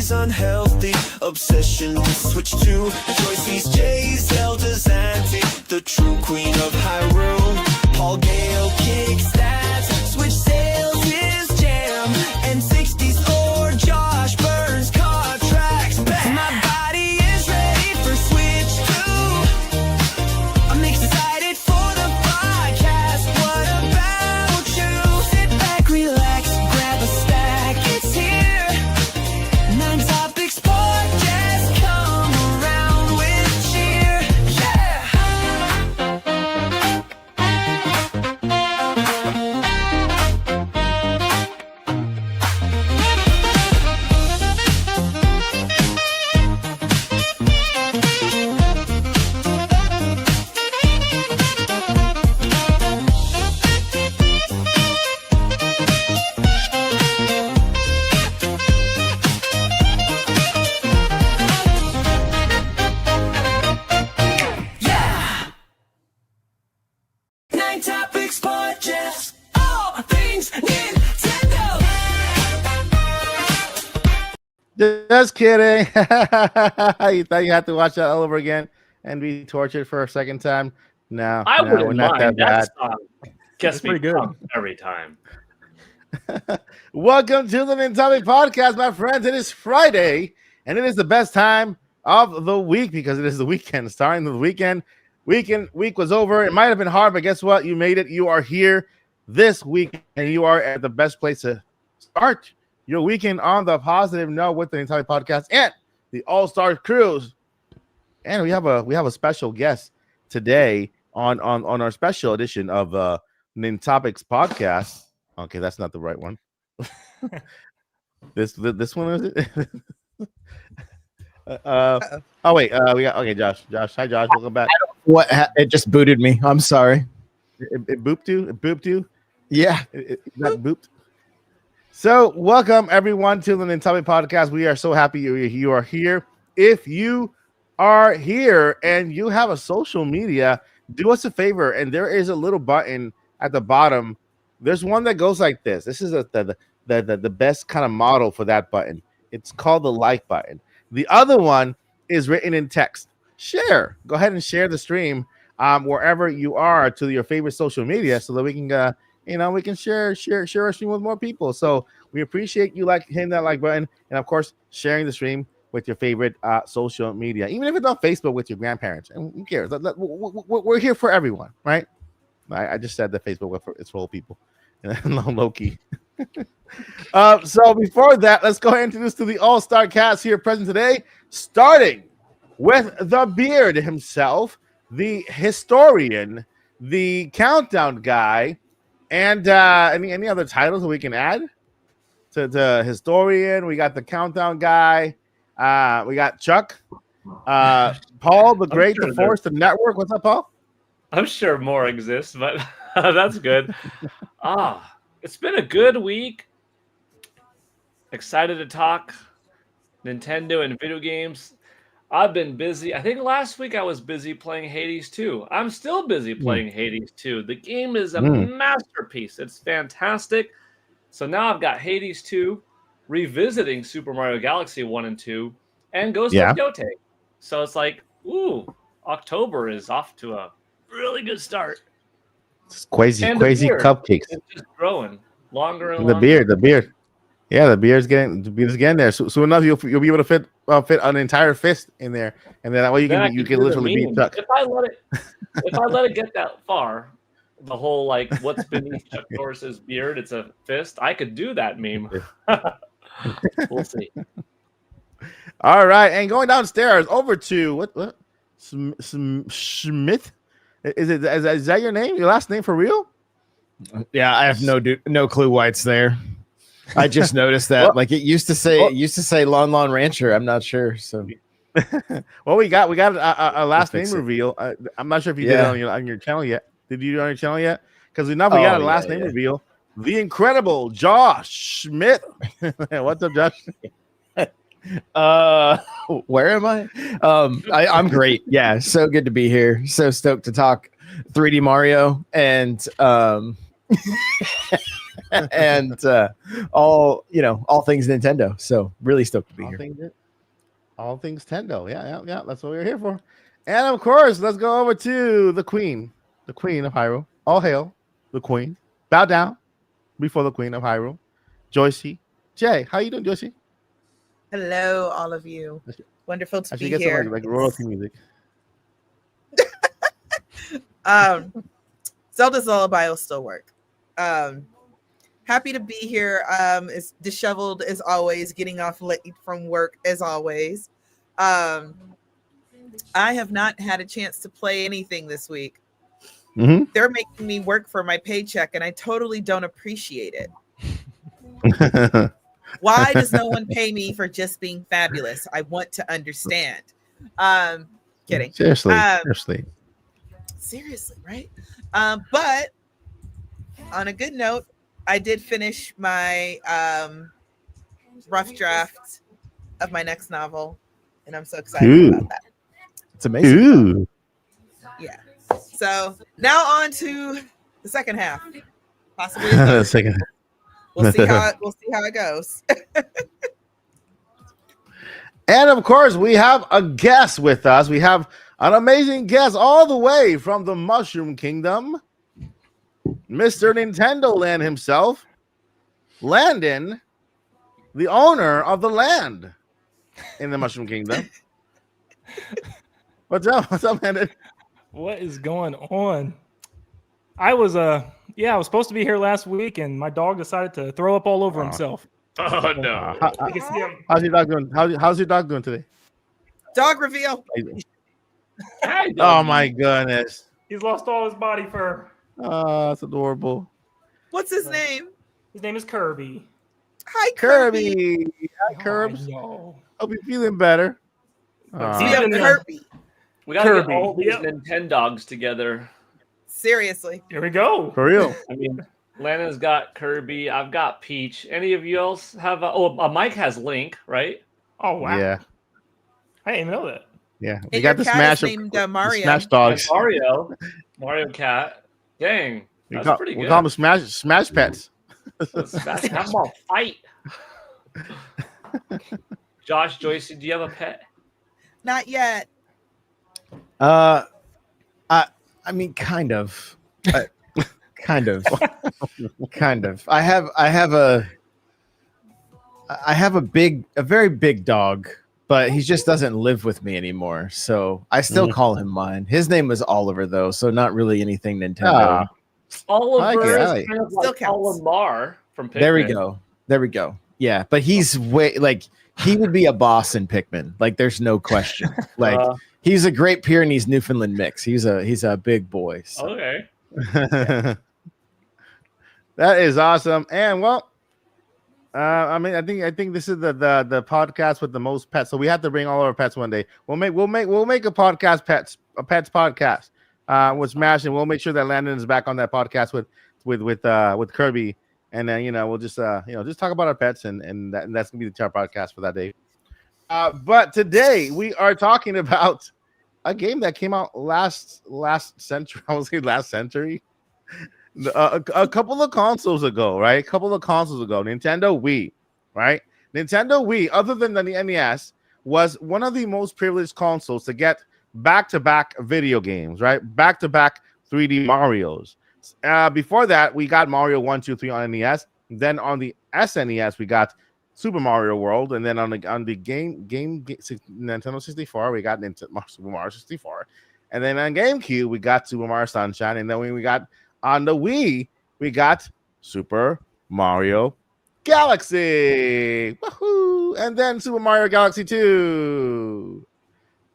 body's unhealthy. Obsession switch to Joyce's J, Zelda's Auntie, the true queen of Hyrule. Paul Gale kicks stats, switch sales is jam, and 60s or Josh Burns contracts back. My body is ready for switch 2. I'm excited for the podcast. What about you? Sit back, relax, grab a stack. It's here. 9 Topics Podcast. Come around with cheer. Yeah. Yeah. 9 Topics Podcast. All things Nintendo. Just kidding. You thought you had to watch that all over again and be tortured for a second time? No, I no, wouldn't we're not mind. that That song gets me pretty good. pumped every time. bad. Welcome to the Nintendo Podcast, my friends. It is Friday, and it is the best time of the week because it is the weekend. Starting the weekend. Week was over. It might have been hard, but guess what? You made it. You are here this week, and you are at the best place to start your weekend on the positive note with the Nintendo Podcast and the All-Star Cruise. And we have a special guest today on our special edition of Nintopics Podcast. Okay, that's not the right one. this one is it? Oh wait, we got Josh. Hi Josh, welcome back. It just booted me. I'm sorry. It booped you. It booped you. Yeah. It got booped. So welcome everyone to the Nintendo Podcast. We are so happy you are here. If you are here and you have a social media, do us a favor, and there is a little button at the bottom. There's one that goes like this. This is the best kind of model for that button. It's called the like button. The other one is written in text. Share. Go ahead and share the stream wherever you are to your favorite social media, so that we can we can share our stream with more people. So we appreciate you hitting that like button, and of course sharing the stream with your favorite social media, even if it's on Facebook with your grandparents. And who cares? We're here for everyone, right? I just said that Facebook it's for old people, low key. So before that, let's go ahead and introduce to the all-star cast here present today, starting with the beard himself, the historian, the countdown guy, and any other titles that we can add to historian. We got the countdown guy. We got Chuck, Paul the Great, the Force, the Network. What's up, Paul? I'm sure more exists, but that's good. It's been a good week. Excited to talk Nintendo and video games. I've been busy. I think last week I was busy playing Hades 2. I'm still busy playing Hades 2. The game is a masterpiece. It's fantastic. So now I've got Hades 2, revisiting Super Mario Galaxy 1 and 2, and Ghost of Yote. So it's like, ooh, October is off to a really good start. It's crazy cupcakes. It's just growing longer and longer. The beard. Yeah, the beard's getting there. So enough, you'll be able to fit an entire fist in there, and then that way you can literally beat Chuck. If I let it get that far, the whole like what's beneath Chuck Norris's beard, it's a fist. I could do that meme. We'll see. All right, and going downstairs over to what Smith. Is that your name? Your last name for real? Yeah, I have no clue why it's there. I just noticed that. Like it used to say Lon Rancher. I'm not sure. So well, we got a last name reveal. I'm not sure if you did it on your channel yet. Did you do it on your channel yet? Because we got a last name reveal. The incredible Josh Schmidt. What's up, Josh? Where am I? I'm great. Yeah, so good to be here. So stoked to talk 3D Mario and and all things Nintendo. So really stoked to be here. All things Tendo. Yeah. That's what we're here for. And of course, let's go over to the Queen of Hyrule. All hail the Queen. Bow down before the Queen of Hyrule. Joycey J. How you doing, Joycey? Hello, all of you. Wonderful to be Get here. some like royalty music. Zelda's Lullaby will still work. Happy to be here. It's disheveled as always, getting off late from work as always. I have not had a chance to play anything this week. Mm-hmm. They're making me work for my paycheck, and I totally don't appreciate it. Why does no one pay me for just being fabulous? I want to understand. Kidding. Seriously, right? But on a good note, I did finish my rough draft of my next novel, and I'm so excited about that. It's amazing. Ooh. Yeah. So now on to the second half. Possibly The the second. We'll see how it goes. And of course, we have a guest with us. We have an amazing guest all the way from the Mushroom Kingdom, Mr. Nintendo Land himself, Landon, the owner of the land in the Mushroom Kingdom. What's up, Landon? What is going on? I was supposed to be here last week, and my dog decided to throw up all over himself. Oh no! You can see him. How's your dog doing? How's your dog doing today? Dog reveal. Oh my goodness! He's lost all his body fur. Oh, that's adorable. What's his name? His name is Kirby. Hi, Kirby. Kirby. Hi, Curbs. No. Hope you're feeling better. We have Kirby. We gotta Kirby. get all these Nintendogs together. Seriously. Here we go. For real. I mean, Lana's got Kirby. I've got Peach. Any of you else have? Mike has Link, right? Oh wow. Yeah. I didn't even know that. Yeah. We And got your the cat Smash is named Mario. Smash And dogs. Mario Cat. Dang, We that's call, pretty we good. call them Smash pets. Have them all fight. Josh, Joycey, do you have a pet? Not yet. I mean, kind of. Kind of. I have a very big dog, but he just doesn't live with me anymore. So I still call him mine. His name was Oliver, though, so not really anything Nintendo. Oliver I like it. is kind of Still like counts. Olimar from Pikmin. There we go. Yeah, but he's he would be a boss in Pikmin. Like, there's no question. Like, he's a Great Pyrenees Newfoundland mix. He's a big boy. So. Okay. That is awesome. And well, I mean, I think this is the podcast with the most pets. So we have to bring all our pets one day. We'll make a podcast pets podcast with Smash, and we'll make sure that Landon is back on that podcast with Kirby, and then we'll just just talk about our pets, and that's gonna be the podcast for that day. But today we are talking about a game that came out last century. I would say last century. A couple of consoles ago, right? Nintendo Wii, right? Nintendo Wii, other than the NES, was one of the most privileged consoles to get back-to-back video games, right? Back-to-back 3D Marios. Before that, we got Mario 1, 2, 3 on NES. Then on the SNES, we got Super Mario World, and then on the Nintendo 64, we got Super Mario 64, and then on GameCube, we got Super Mario Sunshine, and then we got on the Wii, we got Super Mario Galaxy, woohoo! And then Super Mario Galaxy 2.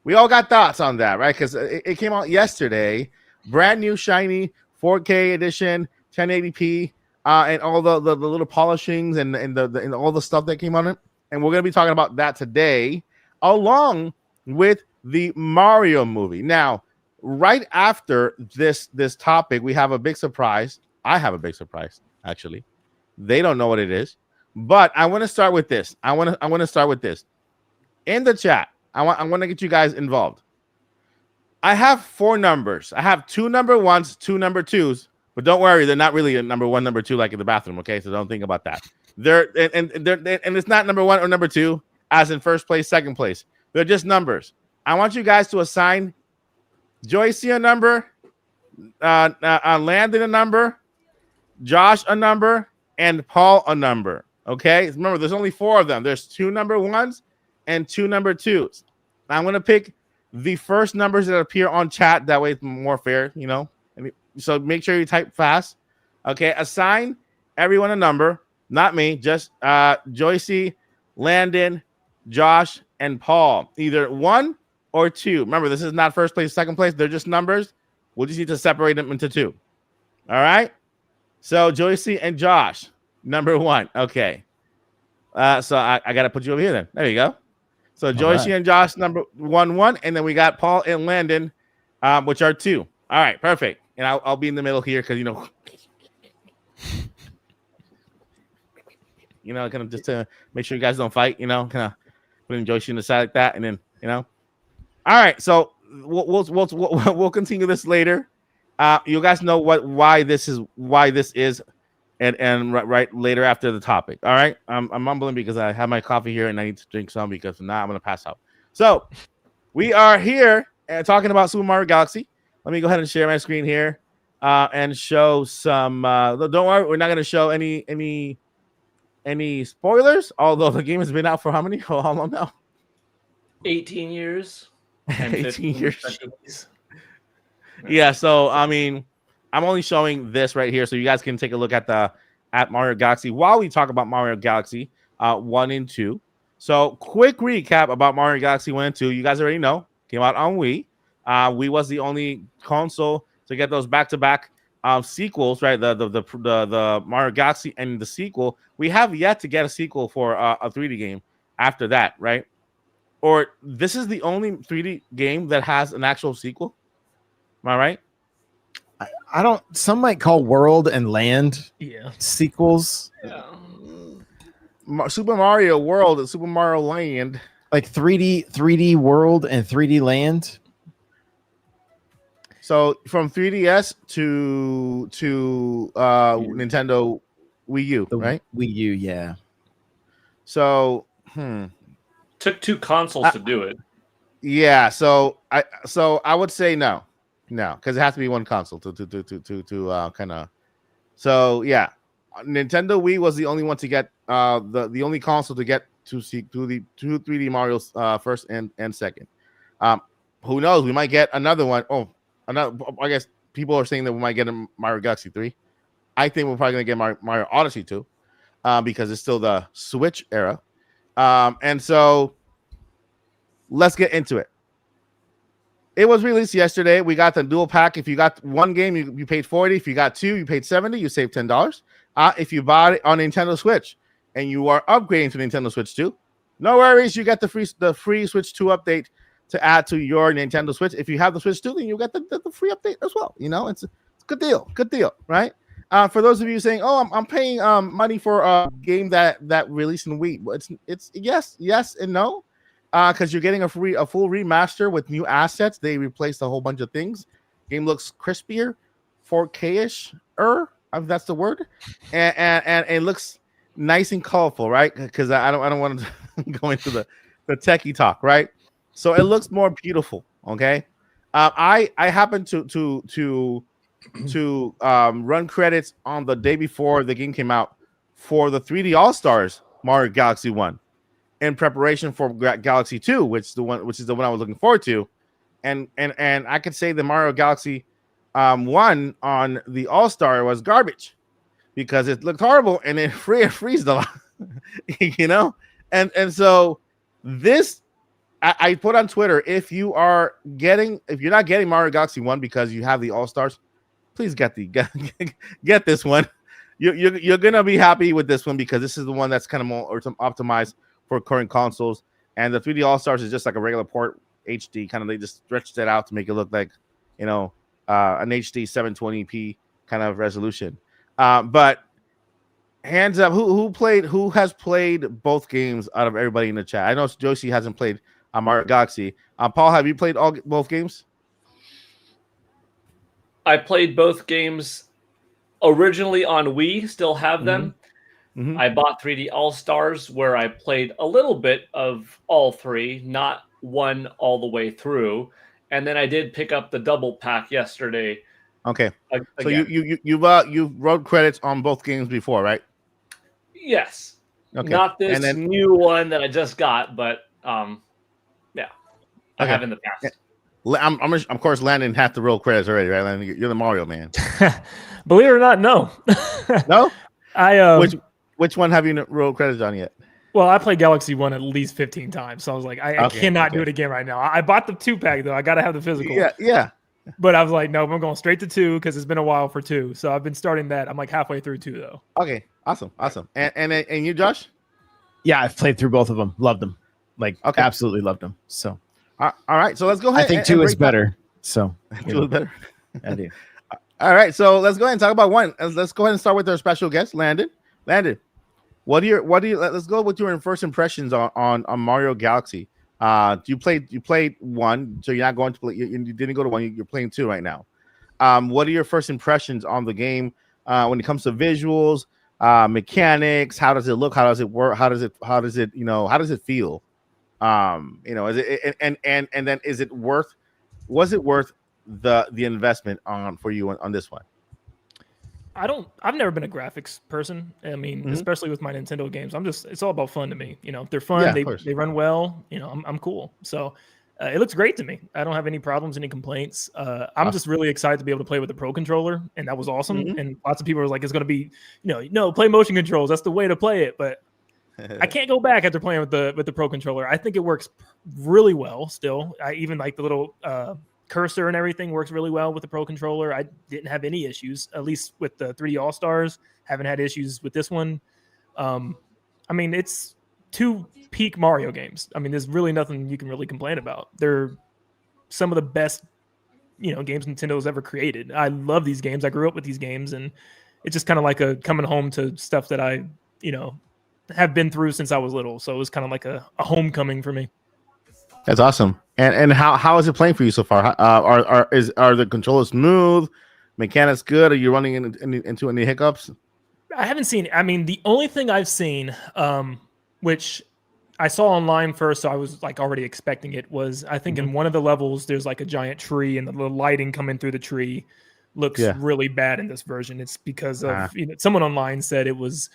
We all got thoughts on that, right? Because it came out yesterday, brand new shiny 4K edition, 1080p. And all the little polishings and all the stuff that came on it, and we're gonna be talking about that today, along with the Mario movie. Now, right after this topic, we have a big surprise. I have a big surprise, actually. They don't know what it is, but I want to start with this. I want to start with this in the chat. I want to get you guys involved. I have 4 numbers. I have 2 number 1s, 2 number 2s. But don't worry, they're not really a number 1, number 2 like in the bathroom. Okay, so don't think about that. They're and it's not number 1 or number 2 as in first place, second place. They're just numbers. I want you guys to assign Joyce a number, Landon a number, Josh a number, and Paul a number. Okay, remember there's only 4 of them. There's 2 number 1s and 2 number 2s. I'm gonna pick the first numbers that appear on chat. That way it's more fair, you know. So make sure you type fast. Okay, assign everyone a number, not me, just Joycey, Landon, Josh, and Paul. Either 1 or 2. Remember, this is not first place, second place. They're just numbers. We'll just need to separate them into 2. All right. So Joycey and Josh, number 1. Okay. So I got to put you over here then. There you go. So Joycey and Josh, number 1, and then we got Paul and Landon, which are 2. All right, perfect. And I'll be in the middle here because kind of just to make sure you guys don't fight. Kind of putting Joycey in the side like that, and then All right, so we'll continue this later. You guys know why this is, and right later after the topic. All right, I'm mumbling because I have my coffee here and I need to drink some because if not, I'm gonna pass out. So we are here and talking about Super Mario Galaxy. Let me go ahead and share my screen here and show some. Don't worry, we're not gonna show any spoilers. Although the game has been out for how long now? 18 years. And 18 years. Yeah, so I mean, I'm only showing this right here so you guys can take a look at Mario Galaxy while we talk about Mario Galaxy 1 and 2. So quick recap about Mario Galaxy 1 and 2. You guys already know, came out on Wii. Wii was the only console to get those back-to-back sequels, right? The Mario Galaxy and the sequel. We have yet to get a sequel for a 3D game after that, right? Or this is the only 3D game that has an actual sequel. Am I right? I don't. Some might call World and Land sequels. Yeah. Super Mario World and Super Mario Land, like 3D World and 3D Land. So from 3DS to Nintendo Wii U, right? Wii U, yeah. So Took 2 consoles to do it. Yeah, so I would say no, because it has to be one console to kind of. So yeah, Nintendo Wii was the only one to get the only console to get to see through the 3D Mario's first and second. Who knows? We might get another one. I guess people are saying that we might get a Mario Galaxy 3. I think we're probably gonna get Mario Odyssey 2, because it's still the Switch era. And so let's get into it. It was released yesterday. We got the dual pack. If you got one game, you paid $40. If you got 2, you paid $70. You saved $10. If you bought it on Nintendo Switch and you are upgrading to Nintendo Switch 2, no worries. You get the free Switch 2 update to add to your Nintendo Switch. If you have the Switch 2, then you get the free update as well. It's a good deal, right? For those of you saying, "Oh, I'm paying money for a game that released in Wii," it's yes and no, because you're getting a full remaster with new assets. They replaced a whole bunch of things. Game looks crispier, 4K-ish, if that's the word, and it looks nice and colorful, right? Because I don't want to go into the techie talk, right? So it looks more beautiful. Okay, I happened to run credits on the day before the game came out for the 3D All-Stars Mario Galaxy 1 in preparation for Galaxy 2, which is the one I was looking forward to. And I could say the Mario Galaxy 1 on the All-Star was garbage because it looked horrible and it freezed a lot. And so this I put on Twitter, if you're not getting Mario Galaxy 1 because you have the All-Stars, please get this one. You're gonna be happy with this one because this is the one that's kind of more optimized for current consoles. And the 3D All-Stars is just like a regular port HD kind of. They just stretched it out to make it look like an HD 720p kind of resolution. But hands up, who has played both games out of everybody in the chat? I know Josie hasn't played Mario Galaxy. Paul, have you played both games? I played both games originally on Wii, still have them. Mhm. I bought 3D All Stars, where I played a little bit of all three, not one all the way through. And then I did pick up the double pack yesterday. Okay. So Again. you've wrote credits on both games before, right? Yes. Okay. Not this And then new one that I just got, but yeah, I Okay. have in the past. I'm of course Landon had the roll credits already, right? Landon, you're the Mario man. Believe it or not, no. No? I Which one have you rolled credits on yet? well, I played Galaxy 1 at least 15 times, so I was like, I Okay, cannot do okay. it again right now. I bought the 2-pack though. I got to have the physical. Yeah. But I was like, no, I'm going straight to 2 because it's been a while for 2. So I've been starting that. I'm like halfway through 2 though. Okay. Awesome. And you, Josh? Yeah, I've played through both of them. Loved them. Like, Okay. absolutely loved them. So All right. So let's go ahead. I think and 2 is break down- better. So you 2 know, is better. I do. All right. So let's go ahead and talk about one. Let's go ahead and start with our special guest, Landon. Landon, let's go with your first impressions on Mario Galaxy. You played 1, so you're not going to play. You didn't go to 1. You're playing 2 right now. What are your first impressions on the game when it comes to visuals, mechanics? How does it look? How does it work? How does it feel? Is it and then was it worth the investment for you on this one? I've never been a graphics person. I mean, Mhm. especially with my Nintendo games, it's all about fun to me. If they're fun, Yeah, of course. they run well, I'm cool. So it looks great to me. I don't have any problems, any complaints. I'm just really excited to be able to play with the Pro Controller, and that was awesome. Mhm. And lots of people were like, it's going to be, no, play motion controls. That's the way to play it. But I can't go back after playing with the Pro Controller. I think it works really well still. I even like the little cursor and everything works really well with the Pro Controller. I didn't have any issues, at least with the 3D All Stars. Haven't had issues with this one. I mean, it's 2 peak Mario games. I mean, there's really nothing you can really complain about. They're some of the best, games Nintendo's ever created. I love these games. I grew up with these games, and it's just kind of like a coming home to stuff that I, have been through since I was little. So it was kind of like a homecoming for me. That's awesome. And how is it playing for you so far? Are the controllers smooth? Mechanics good? Are you running into any hiccups? I haven't seen. I mean, the only thing I've seen, which I saw online first, so I was like already expecting it, was I think in one of the levels there's like a giant tree, and the lighting coming through the tree looks really bad in this version. It's because of someone online said it was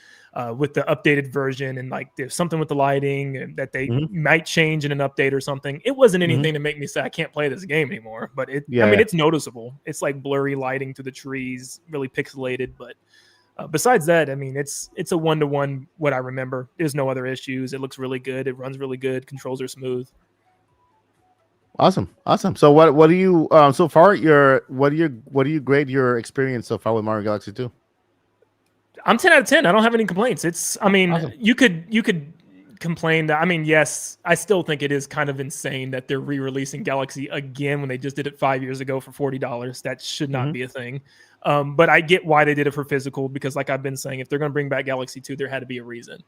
with the updated version, and like there's something with the lighting and that they might change in an update or something. It wasn't anything to make me say I can't play this game anymore, but it's noticeable. It's like blurry lighting through the trees, really pixelated, but besides that, I mean, it's a 1-to-1 what I remember. There's no other issues. It looks really good. It runs really good. Controls are smooth. Awesome. So what do you so far what do you grade your experience so far with Mario Galaxy 2? I'm 10 out of 10. I don't have any complaints. Awesome. You could complain that, I mean, yes, I still think it is kind of insane that they're re-releasing Galaxy again when they just did it 5 years ago for $40. That should not be a thing. But I get why they did it for physical, because like I've been saying, if they're going to bring back Galaxy 2, there had to be a reason.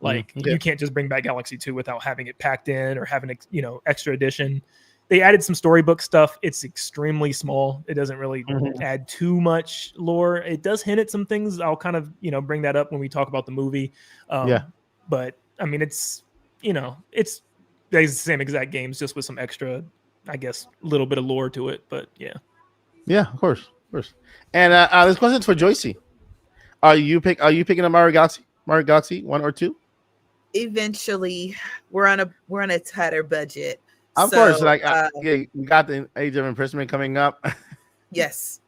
Like you can't just bring back Galaxy 2 without having it packed in or having extra edition. They added some storybook stuff. It's extremely small. It doesn't really add too much lore. It does hint at some things. I'll kind of, bring that up when we talk about the movie. But I mean, it's the same exact games, just with some extra, I guess, little bit of lore to it. But yeah. Yeah, of course. And this question's for Joycey. Are you picking up Mario Galaxy 1 or 2? Eventually, we're on a tighter budget. Of course, you got the Age of Imprisonment coming up. Yes,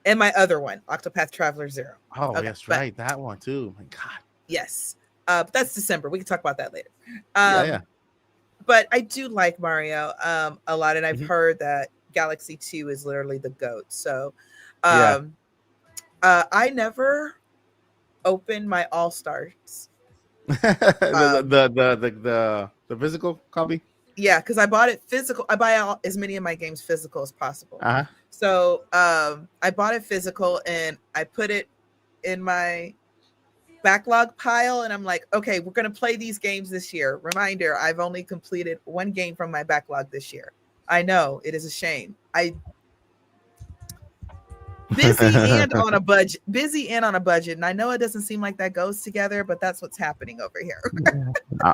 and my other one, Octopath Traveler 0. Oh, Okay, that's right, that one too. My God. Yes, but that's December. We can talk about that later. Yeah. But I do like Mario a lot, and I've heard that Galaxy 2 is literally the GOAT. So, I never opened my All Stars. the physical copy. Yeah, because I bought it physical. I buy as many of my games physical as possible. So I bought it physical, and I put it in my backlog pile, and I'm like, okay, we're gonna play these games this year. Reminder: I've only completed 1 game from my backlog this year. I know it is a shame. busy and on a budget. Busy and on a budget. And I know it doesn't seem like that goes together, but that's what's happening over here.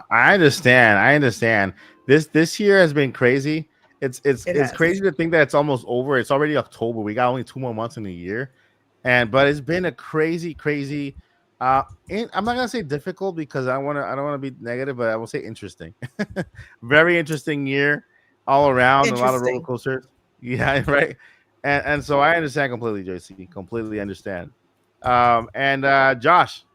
I understand. I understand. This year has been crazy. It's has. crazy to think that it's almost over. It's already October. We got only 2 more months in the year, but it's been a crazy. I'm not gonna say difficult because I don't want to be negative, but I will say interesting. Very interesting year all around. A lot of roller coasters. Yeah, right. And so I understand completely, JC. Completely understand. Josh,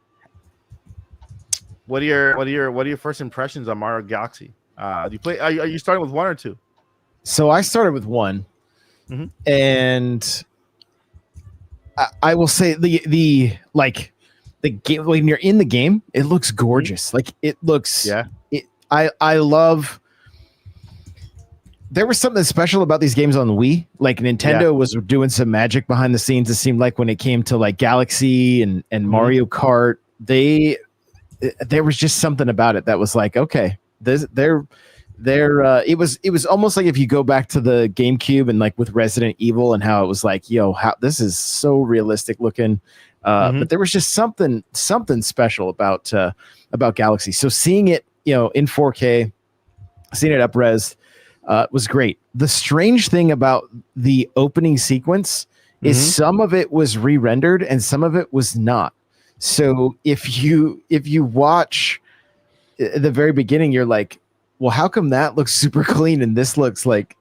what are your first impressions on Mario Galaxy? Do you play? Are you starting with 1 or 2? So I started with 1, and I will say the game when you're in the game, it looks gorgeous. Like it looks. Yeah. I love. There was something special about these games on the Wii. Like Nintendo was doing some magic behind the scenes. It seemed like when it came to like Galaxy and Mario Kart, there was just something about it that was like, okay, it was almost like if you go back to the GameCube and like with Resident Evil and how it was like, yo, how this is so realistic looking. But there was just something special about Galaxy. So seeing it, in 4K, seeing it up-res, was great. The strange thing about the opening sequence is some of it was re-rendered and some of it was not. So if you watch the very beginning, you're like, well, how come that looks super clean and this looks like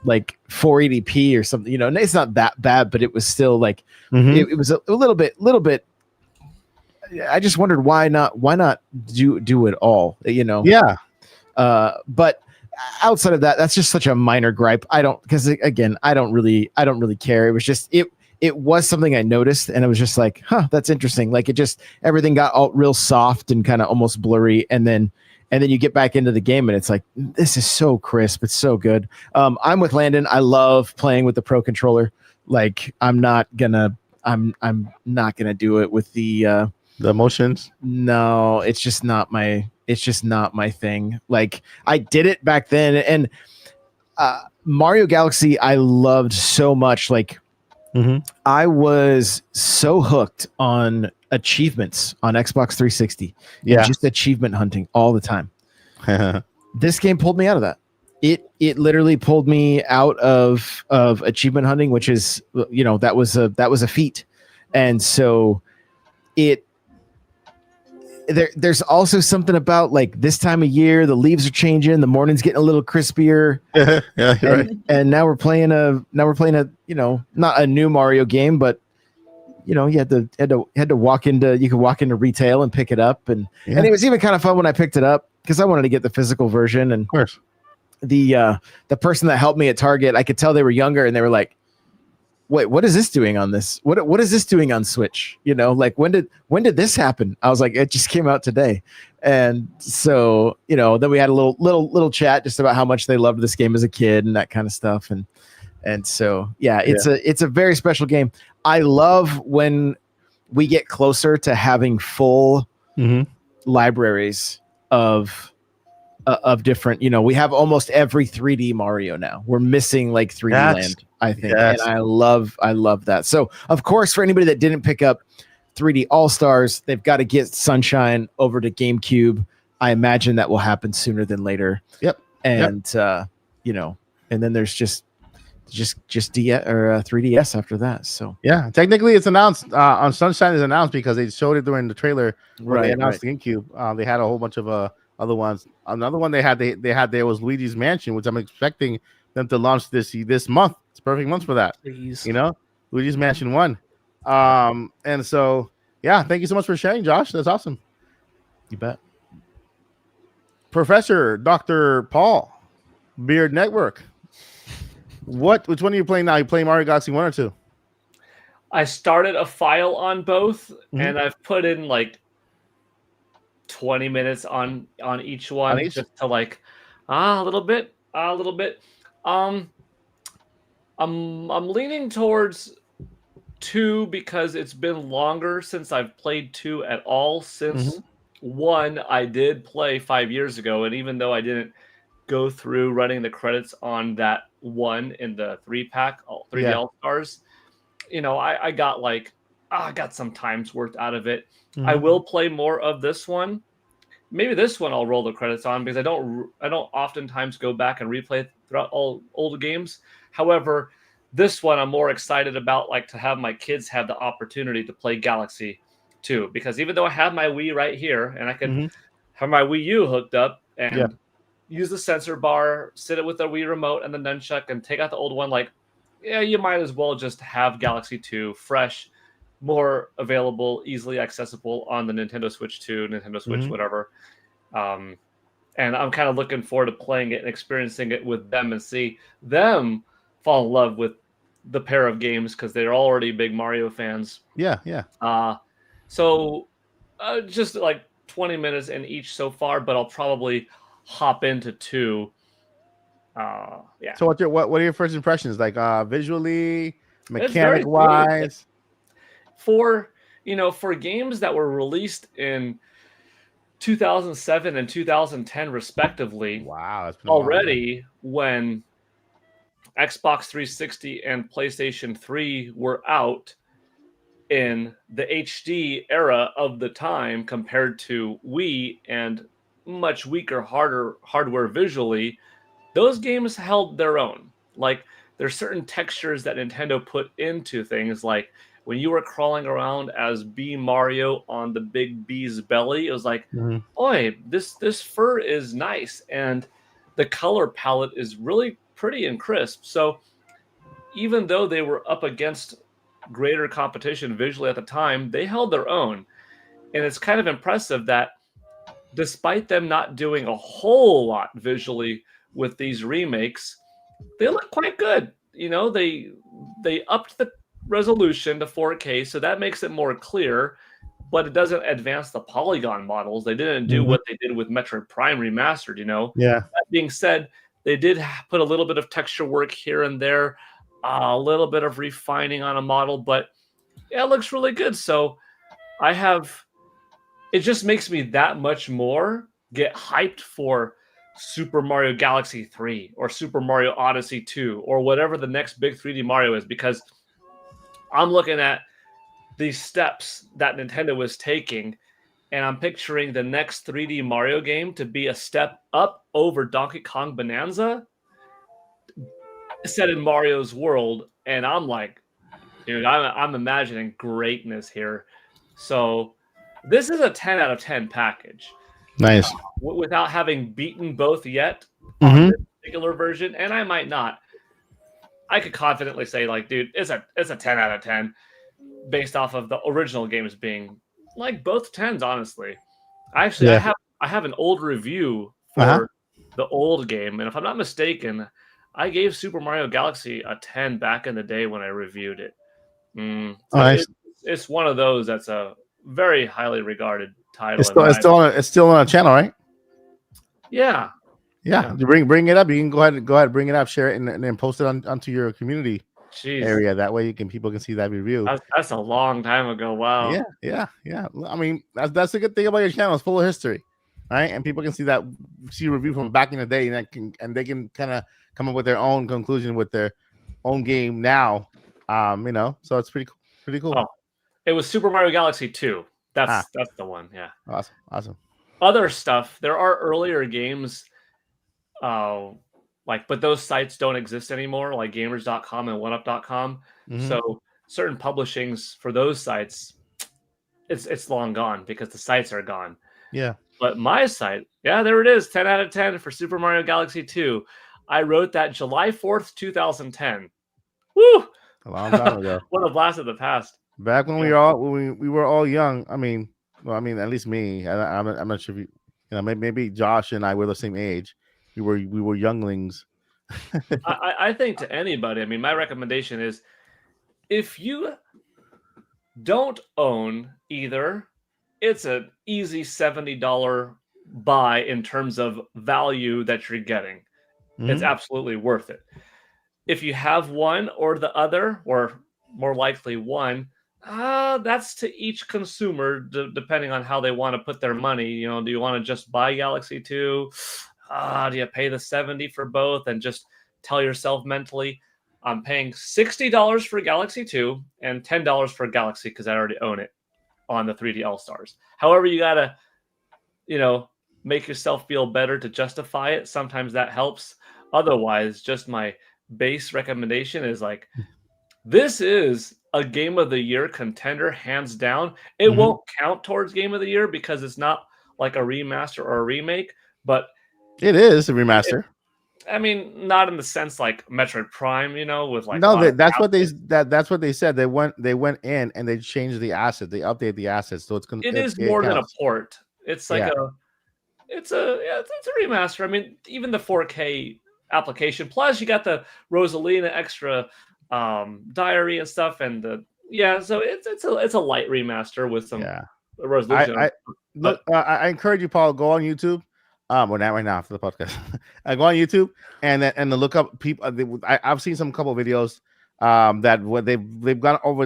480p or something? And it's not that bad, but it was still like it was a little bit. I just wondered why not do it all? Yeah. But outside of that, that's just such a minor gripe. I don't really care. It was just it was something I noticed and it was just like, that's interesting. Like everything got all real soft and kind of almost blurry. And then you get back into the game and it's like, this is so crisp. It's so good. I'm with Landon. I love playing with the Pro Controller. Like I'm not gonna do it with the motions. No, it's just not my thing. Like I did it back then, and Mario Galaxy I loved so much. Like I was so hooked on achievements on Xbox 360. Yeah, just achievement hunting all the time. This game pulled me out of that. It literally pulled me out of achievement hunting, which is that was a feat, and so there's also something about like this time of year, the leaves are changing, the morning's getting a little crispier. Yeah, you're right. And now we're playing a not a new Mario game, but you had to walk into retail and pick it up, and it was even kind of fun when I picked it up because I wanted to get the physical version. And of course, the person that helped me at Target, I could tell they were younger, and they were like, wait, what is this doing on this? What is this doing on Switch? Like when did this happen? I was like, it just came out today. And so, then we had a little chat just about how much they loved this game as a kid and that kind of stuff. And so, it's a very special game. I love when we get closer to having full libraries of different, we have almost every 3D Mario now. We're missing like 3D Land, I think. And I love that. So of course, for anybody that didn't pick up 3D All-Stars, they've got to get Sunshine over to GameCube. I imagine that will happen sooner than later. Yep. And and then there's just DS or 3DS after that. So yeah, technically it's announced on Sunshine is announced because they showed it during the trailer when they announced the GameCube. They had a whole bunch of other ones. Another one they had there was Luigi's Mansion, which I'm expecting them to launch this month. It's a perfect month for that. Please. Luigi's Mansion 1. And so thank you so much for sharing, Josh. That's awesome. You bet. Professor Dr. Paul, Beard Network. Which one are you playing now? You playing Mario Galaxy 1 or 2? I started a file on both, and I've put in like 20 minutes on each one, just to like a little bit. I'm leaning towards 2 because it's been longer since I've played 2 at all. Since 1 I did play 5 years ago, and even though I didn't go through running the credits on that 1 in the 3-pack, 3D All-Stars, I got I got some time's worth out of it. Mhm. I will play more of this one. Maybe this one I'll roll the credits on because I don't oftentimes go back and replay throughout all old games. However, this one I'm more excited about, like to have my kids have the opportunity to play Galaxy 2, because even though I have my Wii right here and I can Mhm. have my Wii U hooked up and Yeah. use the sensor bar, sit it with the Wii remote and the nunchuck and take out the old one, like, yeah, you might as well just have Galaxy 2 fresh, more available, easily accessible on the Nintendo Switch 2, Nintendo Switch, Mhm. whatever. And I'm kind of looking forward to playing it and experiencing it with them and see them fall in love with the pair of games because they're already big Mario fans. Yeah, yeah. So just like 20 minutes in each so far, but I'll probably hop into 2. Yeah. So what are your first impressions? Like visually, very mechanic wise? For games that were released in 2007 and 2010 respectively, Wow, that's been a while. already when Xbox 360 and PlayStation 3 were out in the HD era of the time compared to Wii and much weaker hardware visually, those games held their own. Like, there's certain textures that Nintendo put into things, like when you were crawling around as Bee Mario on the big bee's belly, it was like, Mhm. boy, this fur is nice, and the color palette is really pretty and crisp. So even though they were up against greater competition visually at the time, they held their own. And it's kind of impressive that despite them not doing a whole lot visually with these remakes, they look quite good. They upped the resolution to 4K, so that makes it more clear, but it doesn't advance the polygon models. They didn't do Mhm. what they did with Metroid Prime Remastered, Yeah. That being said, they did put a little bit of texture work here and there, a little bit of refining on a model, but yeah, it looks really good. So it just makes me that much more get hyped for Super Mario Galaxy 3 or Super Mario Odyssey 2 or whatever the next big 3D Mario is, because I'm looking at these steps that Nintendo was taking, and I'm picturing the next 3D Mario game to be a step up over Donkey Kong Bonanza set in Mario's world. And I'm like, dude, I'm imagining greatness here. So this is a 10 out of 10 package. Nice. Without having beaten both yet Mhm. on this particular version, and I might not. I could confidently say, like, dude, it's a 10 out of 10 based off of the original games being like both 10s, honestly. Actually, Yeah. I have an old review for Uh-huh. the old game, and if I'm not mistaken, I gave Super Mario Galaxy a 10 back in the day when I reviewed it. So nice. it's one of those that's a very highly regarded title. It's still on a channel, right? Yeah. Yeah. You bring it up. You can go ahead, bring it up, share it, and then post it onto your community Jeez. area. That way people can see that review. That's a long time ago. Wow. Yeah. I mean, that's the good thing about your channel. It's full of history, right? And people can see a review from back in the day, and they can kind of come up with their own conclusion with their own game now. So it's pretty cool. Oh, it was Super Mario Galaxy 2. That's the one. Yeah. Awesome. Other stuff. There are earlier games, but those sites don't exist anymore, like Gamers.com and OneUp.com. Mhm. So certain publishings for those sites, it's long gone because the sites are gone. Yeah. But my site, yeah, there it is, 10 out of 10 for Super Mario Galaxy 2. I wrote that July 4th, 2010. Woo! A long time ago. What a blast of the past. Back when we were all young. I mean, at least me. I'm not sure if maybe Josh and I were the same age. We were younglings. I think to anybody, I mean, my recommendation is if you don't own either, it's an easy $70 buy in terms of value that you're getting. It's Mhm. absolutely worth it. If you have one or the other, or more likely one, that's to each consumer, depending on how they want to put their money. Do you want to just buy Galaxy 2? Do you pay the $70 for both and just tell yourself mentally, I'm paying $60 for Galaxy 2 and $10 for Galaxy because I already own it on the 3D All Stars. However, you gotta, make yourself feel better to justify it. Sometimes that helps. Otherwise, just my base recommendation is like, this is a Game of the Year contender, hands down. It won't count towards Game of the Year because it's not like a remaster or a remake, but it is a remaster. I mean, not in the sense like Metroid Prime, with like No, that's what they said. They went in and they changed the assets. They updated the assets, so it is more than a port. It's like it's a remaster. I mean, even the 4K application. Plus, you got the Rosalina extra diary and stuff, and so it's a light remaster with some resolution. I encourage you, Paul, go on YouTube. Well, not right now after the podcast. I go on YouTube and to look up people. I've seen some couple videos that what they've gone over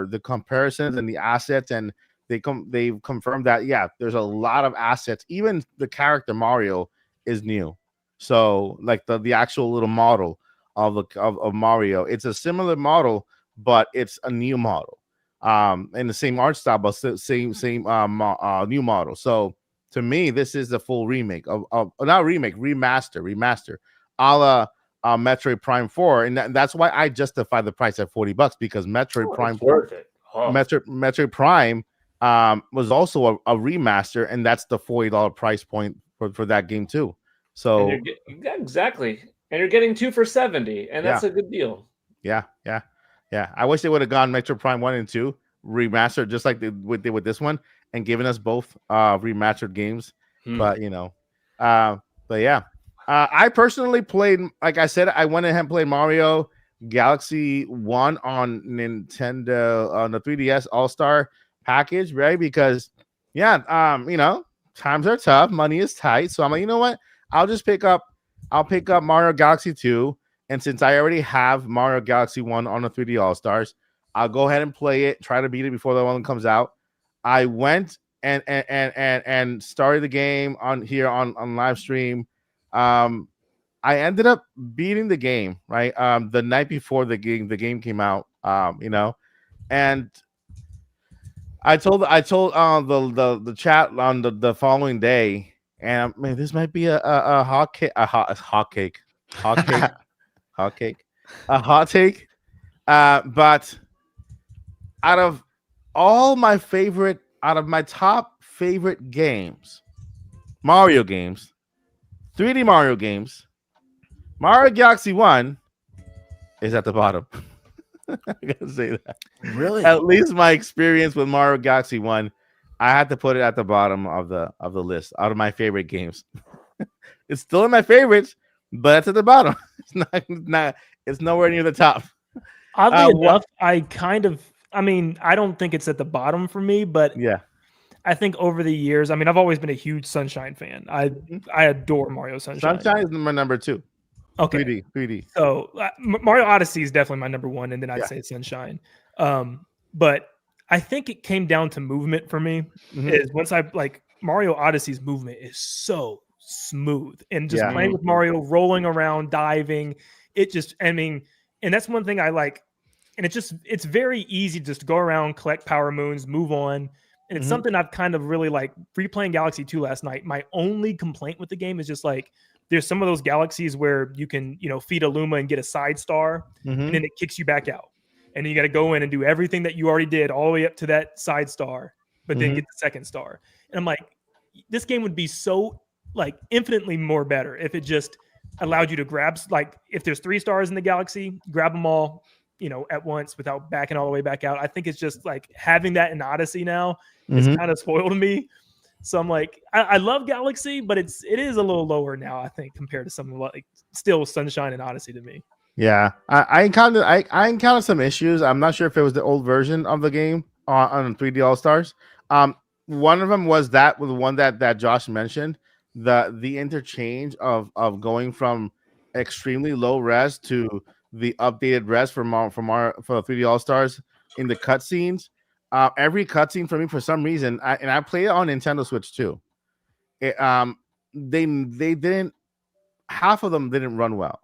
the comparisons and the assets, and they've confirmed that there's a lot of assets. Even the character Mario is new. So like the actual little model of Mario, it's a similar model, but it's a new model. In the same art style, but same new model. So to me, this is the full remake of not remake, remaster, a la Metroid Prime 4, and that's why I justify the price at $40 because Metroid Prime 4, worth it. Metroid Prime was also a remaster, and that's the $40 price point for that game too. So exactly, and you're getting 2 for $70, and that's a good deal. Yeah. I wish they would have gone Metroid Prime 1 and 2 remastered, just like they did with this one, and given us both remastered games. But I personally played, like I said, I went ahead and played Mario Galaxy 1 on Nintendo on the 3DS All-Star package, right? Because times are tough, money is tight. So I'm like, you know what? I'll pick up Mario Galaxy 2. And since I already have Mario Galaxy 1 on the 3D All-Stars, I'll go ahead and play it, try to beat it before the one comes out. I went and started the game on live stream. I ended up beating the game, right? The night before the game came out, and I told the chat on the following day, and man, this might be a hot take. But out of my top favorite games, Mario games, 3D Mario games, Mario Galaxy 1 is at the bottom. I gotta say that. Really? At least my experience with Mario Galaxy 1, I had to put it at the bottom of the list out of my favorite games. It's still in my favorites, but it's at the bottom. It's nowhere near the top. Oddly enough, I don't think it's at the bottom for me, but I think over the years, I've always been a huge Sunshine fan. I adore Mario Sunshine. Sunshine is my number 2. Okay. 3D. So Mario Odyssey is definitely my number 1, and then I'd say Sunshine. But I think it came down to movement for me. Is once Mario Odyssey's movement is so smooth, and just playing with Mario, rolling around, diving, and that's one thing I like. And it's very easy just to go around, collect power moons, move on. And it's something I've kind of really like replaying Galaxy 2 last night. My only complaint with the game is just like, there's some of those galaxies where you can, feed a Luma and get a side star, and then it kicks you back out. And then you got to go in and do everything that you already did all the way up to that side star, but then get the second star. And I'm like, this game would be so infinitely more better if it just allowed you to grab, if there's 3 stars in the galaxy, grab them all, at once without backing all the way back out. I think it's just having that in Odyssey now is kind of spoiled me. So I'm like, I love Galaxy, but it is a little lower now, I think, compared to something still Sunshine and Odyssey to me. Yeah, I encountered some issues. I'm not sure if it was the old version of the game on 3D All Stars. One of them was the one that Josh mentioned, the interchange of going from extremely low res to the updated res for 3D All Stars in the cutscenes. Every cutscene for me, for some reason, I play it on Nintendo Switch too. They didn't. Half of them didn't run well.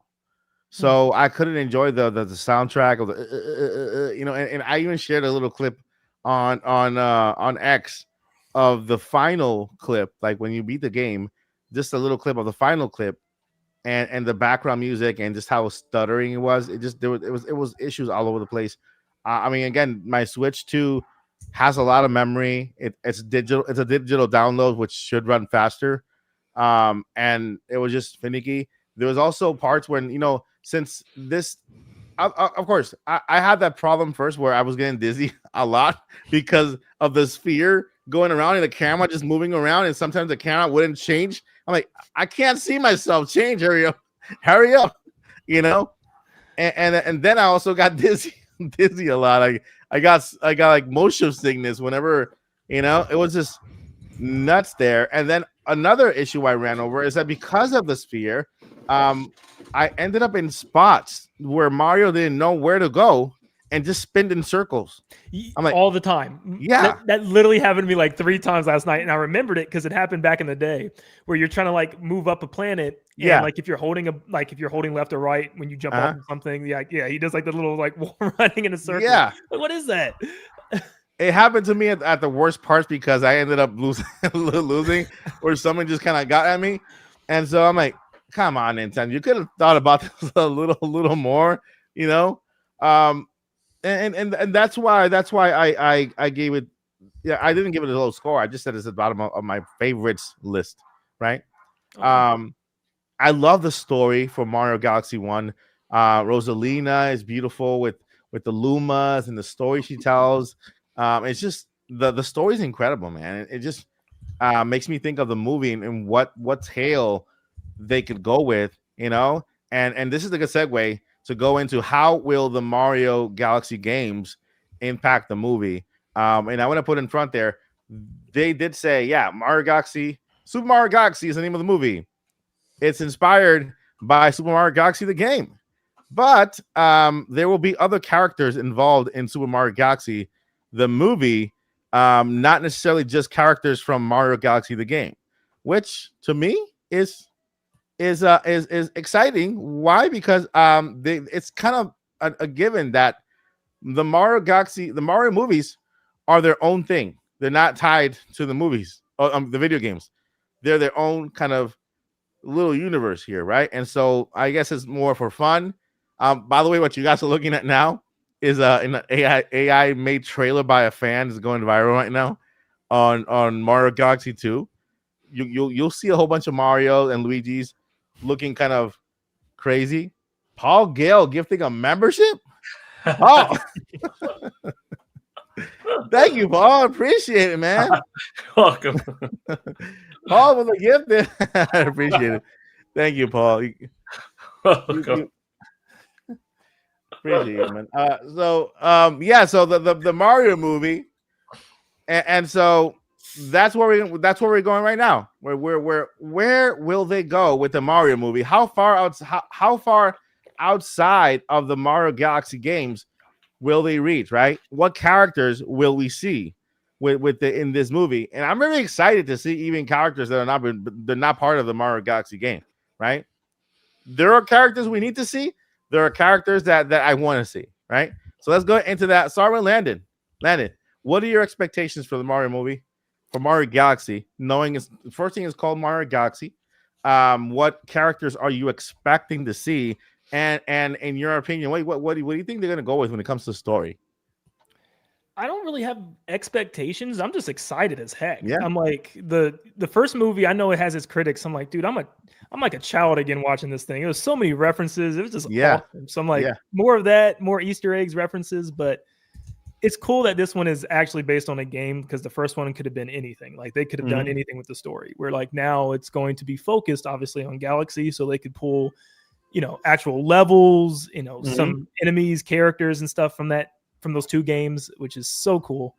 So I couldn't enjoy the soundtrack of the and I even shared a little clip on X of the final clip, like when you beat the game, just a little clip of the final clip, and the background music and just how stuttering it was. It was issues all over the place. I mean, again, my Switch 2 has a lot of memory. It's digital. It's a digital download, which should run faster. And it was just finicky. There was also parts when, since this, of course, I had that problem first where I was getting dizzy a lot because of the sphere going around and the camera just moving around, and sometimes the camera wouldn't change. I'm like, I can't see myself change. Hurry up, And then I also got dizzy a lot. I got like motion sickness whenever, it was just nuts there. And then another issue I ran over is that because of the sphere, I ended up in spots where Mario didn't know where to go and just spinned in circles. I'm like, all the time. Yeah. That literally happened to me like 3 times last night. And I remembered it because it happened back in the day where you're trying to like move up a planet. And Yeah. like if you're holding left or right when you jump off of something, he does like the little like running in a circle. Yeah. Like, what is that? It happened to me at the worst parts because I ended up losing where someone just kind of got at me. And so I'm like, come on, Nintendo. You could have thought about this a little more, And that's why I gave it. Yeah, I didn't give it a low score. I just said it's at the bottom of my favorites list, right? I love the story for Mario Galaxy 1. Rosalina is beautiful with the Lumas and the story she tells. It's just the story is incredible, man. It just makes me think of the movie and what tale they could go with, And this is a good segue to go into how will the Mario Galaxy games impact the movie. And I want to put in front there, they did say, Super Mario Galaxy is the name of the movie. It's inspired by Super Mario Galaxy, the game. But there will be other characters involved in Super Mario Galaxy, the movie, not necessarily just characters from Mario Galaxy, the game, which to me is exciting. Why? Because it's kind of a given that the Mario movies are their own thing. They're not tied to the movies, the video games. They're their own kind of little universe here, right? And so I guess it's more for fun. By the way, what you guys are looking at now is an AI made trailer by a fan is going viral right now on Mario Galaxy 2. You'll see a whole bunch of Mario and Luigi's looking kind of crazy. Paul Gale gifting a membership. Oh, thank you, Paul. Appreciate it, man. Welcome. Paul with a gift. I appreciate it. Thank you, Paul. Welcome. Appreciate it, man. So the Mario movie, and so that's where we're going right now. Where will they go with the Mario movie? How far outside of the Mario Galaxy games will they reach? Right? What characters will we see in this movie? And I'm really excited to see even characters that they're not part of the Mario Galaxy game. Right? There are characters we need to see. There are characters that I want to see. Right? So let's go into that. Start with Landon. Landon, what are your expectations for the Mario movie? For Mario Galaxy, knowing the first thing is called Mario Galaxy. What characters are you expecting to see? And in your opinion, what do you think they're going to go with when it comes to story? I don't really have expectations. I'm just excited as heck. Yeah. I'm like the first movie. I know it has its critics. I'm like, dude, I'm like a child again watching this thing. It was so many references. It was just awesome. So I'm like, more of that, more Easter eggs, references. But it's cool that this one is actually based on a game because the first one could have been anything. Like they could have done anything with the story. Where like now it's going to be focused obviously on Galaxy, so they could pull, actual levels, some enemies, characters, and stuff from those 2 games, which is so cool.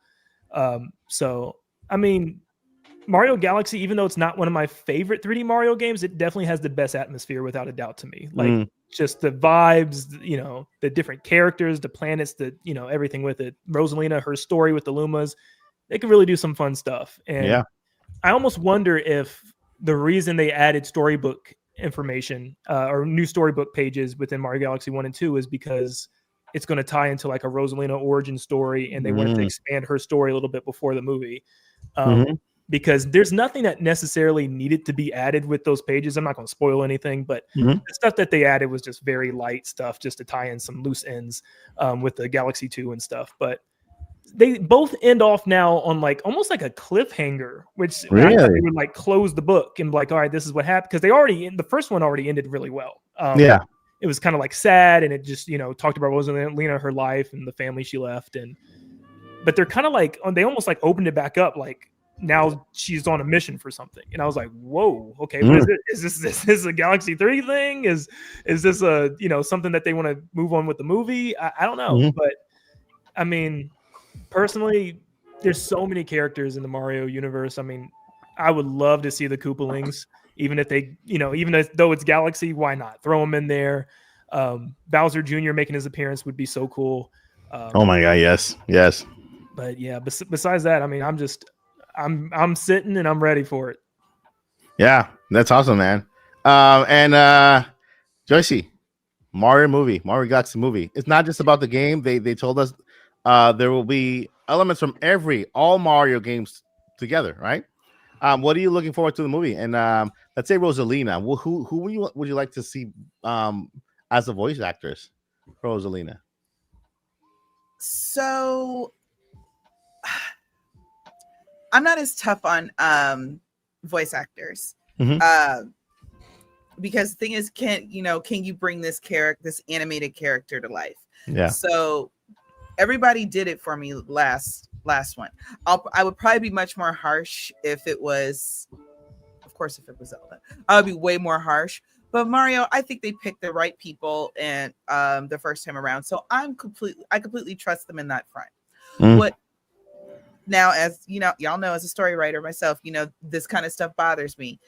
So I mean, Mario Galaxy, even though it's not one of my favorite 3D Mario games, it definitely has the best atmosphere without a doubt to me. Like just the vibes, the different characters, the planets, everything with it. Rosalina, her story with the Lumas, they could really do some fun stuff. And I almost wonder if the reason they added Storybook information or new storybook pages within Mario Galaxy 1 and 2 is because it's going to tie into like a Rosalina origin story, and they wanted to expand her story a little bit before the movie. Because there's nothing that necessarily needed to be added with those pages. I'm not going to spoil anything, but the stuff that they added was just very light stuff just to tie in some loose ends with the Galaxy 2 and stuff. But they both end off now on like almost like a cliffhanger, which Really? I thought they would like close the book and be like, all right, this is what happened. Because the first one already ended really well. Yeah. It was kind of like sad, and it just, talked about Rosalina, her life and the family she left. But they're kind of like, they almost like opened it back up. Like, now she's on a mission for something, and I was like, "Whoa, okay, what is it? Is this a Galaxy 3 thing? Is this a something that they want to move on with the movie? I don't know, but I mean, personally, there's so many characters in the Mario universe. I mean, I would love to see the Koopalings, even if they, though it's Galaxy, why not throw them in there? Bowser Jr. making his appearance would be so cool. Oh my God, yes. But yeah, besides that, I mean, I'm sitting and I'm ready for it. Yeah, that's awesome, man. And Joycey, Mario Galaxy movie. It's not just about the game. They told us there will be elements from all Mario games together, right? What are you looking forward to the movie? And let's say Rosalina. Who would you like to see as a voice actress for Rosalina? So I'm not as tough on voice actors because the thing is, can you bring this animated character to life? Yeah. So everybody did it for me last one. I would probably be much more harsh if it was, of course, if it was Zelda. I would be way more harsh. But Mario, I think they picked the right people and the first time around. So I completely trust them in that front. What now, as y'all know, as a story writer myself, this kind of stuff bothers me.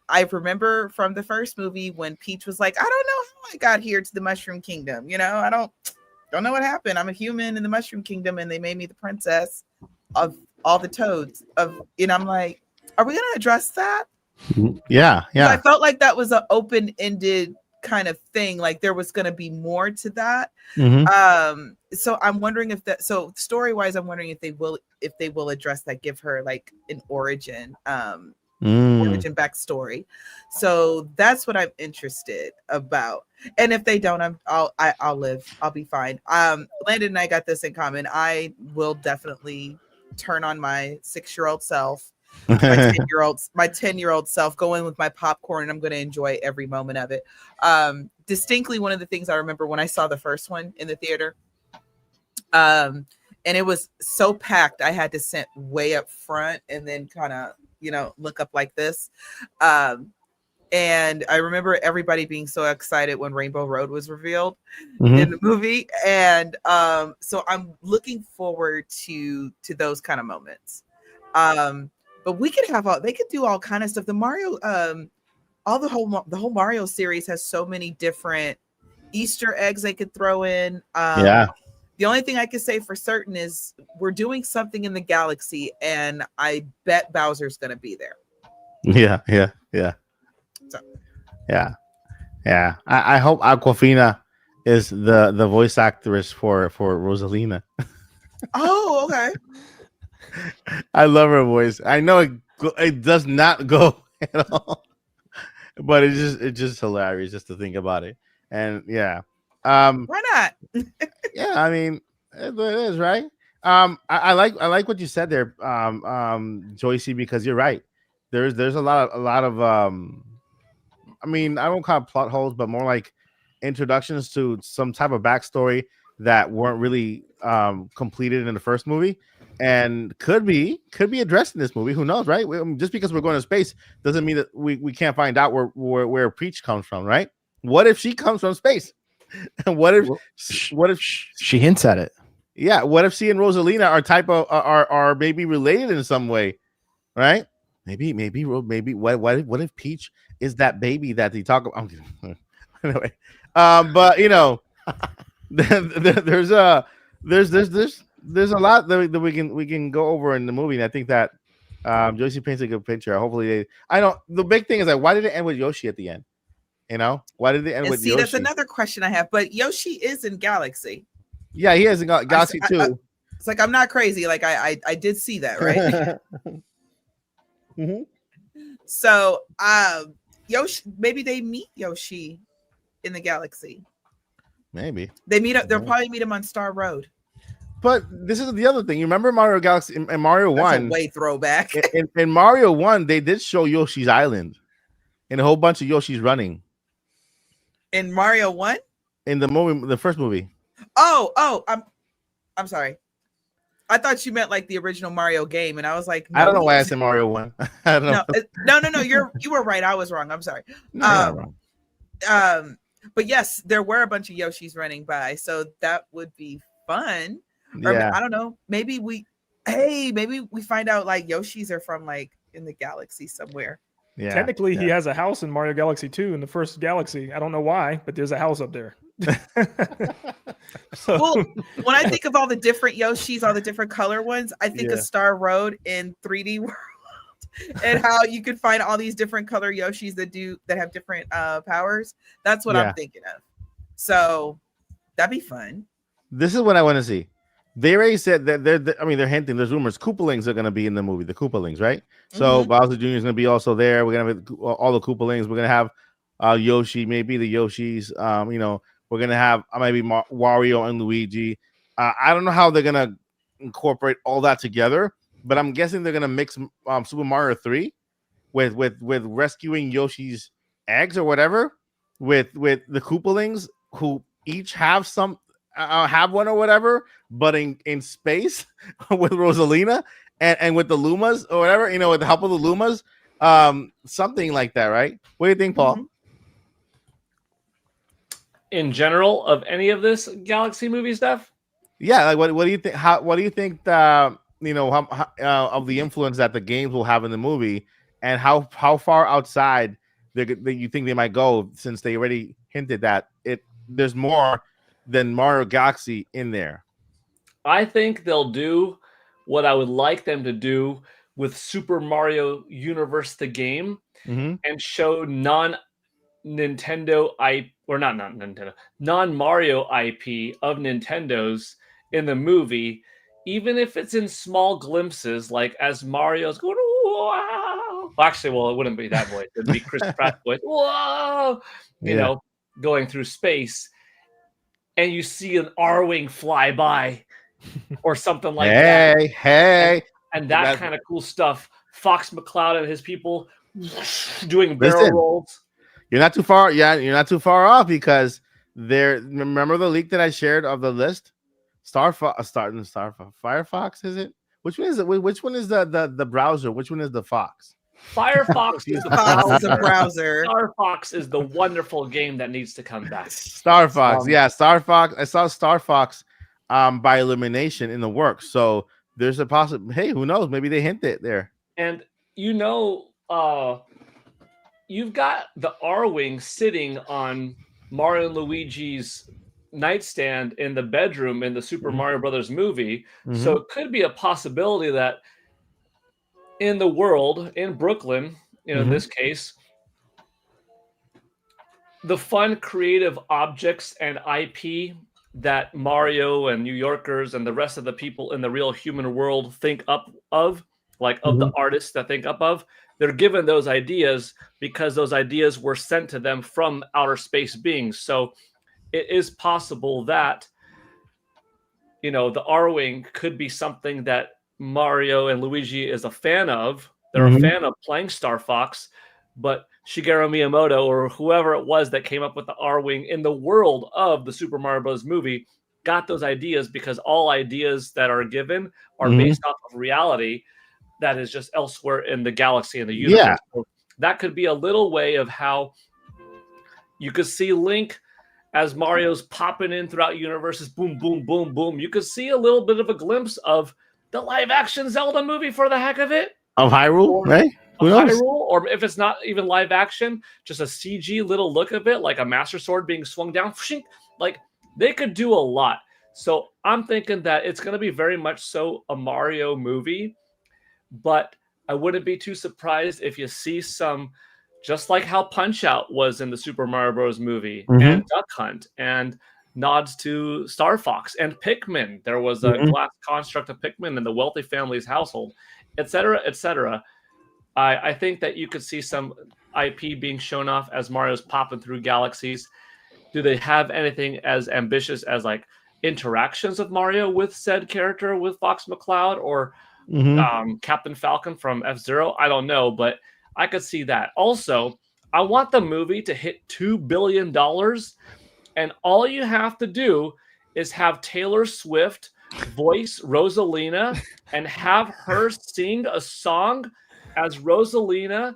I remember from the first movie when Peach was like, I don't know how I got here to the Mushroom Kingdom. I don't know what happened. I'm a human in the Mushroom Kingdom, and they made me the princess of all the toads. I'm like, are we going to address that? Yeah. I felt like that was an open-ended kind of thing. Like there was going to be more to that. So I'm wondering story-wise, I'm wondering if they will address that, give her like an origin backstory. So that's what I'm interested about. And if they don't, I'll live. I'll be fine. Landon and I got this in common. I will definitely turn on my 6-year-old self. My 10-year-old self, go in with my popcorn, and I'm going to enjoy every moment of it. Distinctly, one of the things I remember when I saw the first one in the theater, and it was so packed, I had to sit way up front and then kind of look up like this. And I remember everybody being so excited when Rainbow Road was revealed in the movie, and so I'm looking forward to those kind of moments. But we could they could do all kind of stuff. The Mario, the whole Mario series has so many different Easter eggs they could throw in. The only thing I can say for certain is we're doing something in the galaxy, and I bet Bowser's going to be there. Yeah. So. Yeah. I hope Awkwafina is the voice actress for Rosalina. Oh, okay. I love her voice. I know it does not go at all, but it's just hilarious just to think about it. And yeah, why not? Yeah, I mean it is, right. I like what you said there, Joycey, because you're right. There's a lot of I mean, I don't call it plot holes, but more like introductions to some type of backstory that weren't really completed in the first movie, and could be addressed in this movie. Who knows, right? Just because we're going to space doesn't mean that we can't find out where Peach comes from, right? What if she comes from space? what if she hints at it? Yeah. What if she and Rosalina are maybe related in some way, right? Maybe what if Peach is that baby that they talk about? Anyway, but there's a lot that we can go over in the movie, and I think that Josie paints a good picture. Hopefully, I don't. The big thing is like, why did it end with Yoshi at the end? You know, why did it end And with see, Yoshi? that's another question I have. But Yoshi is in Galaxy. Yeah, he hasn't got Galaxy 2. It's like I'm not crazy. Like I did see that, right? Mhm. So Yoshi, maybe they meet Yoshi in the Galaxy. Maybe. They meet up. They'll probably meet him on Star Road. But this is the other thing. You remember Mario Galaxy and Mario That's 1? a way throwback. In Mario 1, they did show Yoshi's Island and a whole bunch of Yoshis running In Mario 1? in the movie, the first movie. Oh, I'm sorry. I thought you meant like the original Mario game, and I was like, I don't know why I said Mario 1. I don't know. No. You were right. I was wrong. I'm sorry. No, you're not wrong. But yes, there were a bunch of Yoshis running by, so that would be fun. Or Yeah. I don't know. Maybe we find out like Yoshis are from like in the galaxy somewhere. Yeah. Technically, he has a house in Mario Galaxy 2 in the first Galaxy. I don't know why, but there's a house up there. So, Well, when I think of all the different Yoshis, all the different color ones, I think of Star Road in 3D World and how you could find all these different color Yoshis that have different powers. That's what I'm thinking of. So that'd be fun. This is what I want to see. They already said that they're hinting. There's rumors Koopalings are going to be in the movie. The Koopalings, right? So Bowser Jr. is going to be also there. We're going to have all the Koopalings. We're going to have Yoshi, maybe the Yoshis. We're going to have maybe Wario and Luigi. I don't know how they're going to incorporate all that together, but I'm guessing they're going to mix Super Mario 3 with rescuing Yoshi's eggs or whatever with the Koopalings who each have some have one or whatever, but in space with Rosalina and with the Lumas or whatever, with the help of the Lumas, something like that, right? What do you think, Paul? In general, of any of this Galaxy movie stuff? Yeah, like what do you think? What do you think? Of the influence that the games will have in the movie, and how far outside that you think they might go, since they already hinted that there's more than Mario Galaxy in there. I think they'll do what I would like them to do with Super Mario Universe, the game, and show non-Mario IP of Nintendo's in the movie, even if it's in small glimpses, like as Mario's going, wow. Actually, well, it wouldn't be that voice. It'd be Chris Pratt's voice, whoa, going through space. And you see an R-Wing fly by or something like that. And that kind of cool stuff. Fox McCloud and his people doing barrel rolls. You're not too far. Yeah, you're not too far off, because remember the leak that I shared of the list? Firefox, is it? Which one is it? Which one is the browser? Which one is the Fox? Firefox is the browser. Star Fox is the wonderful game that needs to come back. Star Fox, Star Fox. I saw Star Fox by Illumination in the works. So there's a possible. Hey, who knows? Maybe they hint it there. And you've got the R-Wing sitting on Mario and Luigi's nightstand in the bedroom in the Super Mario Brothers movie. So it could be a possibility that in the world, in Brooklyn, in this case, the fun, creative objects and IP that Mario and New Yorkers and the rest of the people in the real human world think up of, like of the artists that think up of, they're given those ideas because those ideas were sent to them from outer space beings. So it is possible that, the R-Wing could be something that Mario and Luigi is a fan of. They're a fan of playing Star Fox, but Shigeru Miyamoto or whoever it was that came up with the R-Wing in the world of the Super Mario Bros. Movie got those ideas because all ideas that are given are based off of reality that is just elsewhere in the galaxy and the universe. Yeah. So that could be a little way of how you could see Link as Mario's popping in throughout universes, boom, boom, boom, boom. You could see a little bit of a glimpse of the live-action Zelda movie for the heck of it. Of Hyrule, right? Who knows? Hyrule, or if it's not even live action, just a CG little look of it, like a Master Sword being swung down. Like, they could do a lot. So I'm thinking that it's going to be very much so a Mario movie, but I wouldn't be too surprised if you see some, just like how Punch Out was in the Super Mario Bros. Movie, and Duck Hunt, and nods to Star Fox and Pikmin. There was a glass construct of Pikmin in the wealthy family's household, etc., etc. I think that you could see some IP being shown off as Mario's popping through galaxies. Do they have anything as ambitious as like interactions with Mario with said character with Fox McCloud or Captain Falcon from F-Zero? I don't know, but I could see that. Also, I want the movie to hit $2 billion, and all you have to do is have Taylor Swift voice Rosalina and have her sing a song as Rosalina,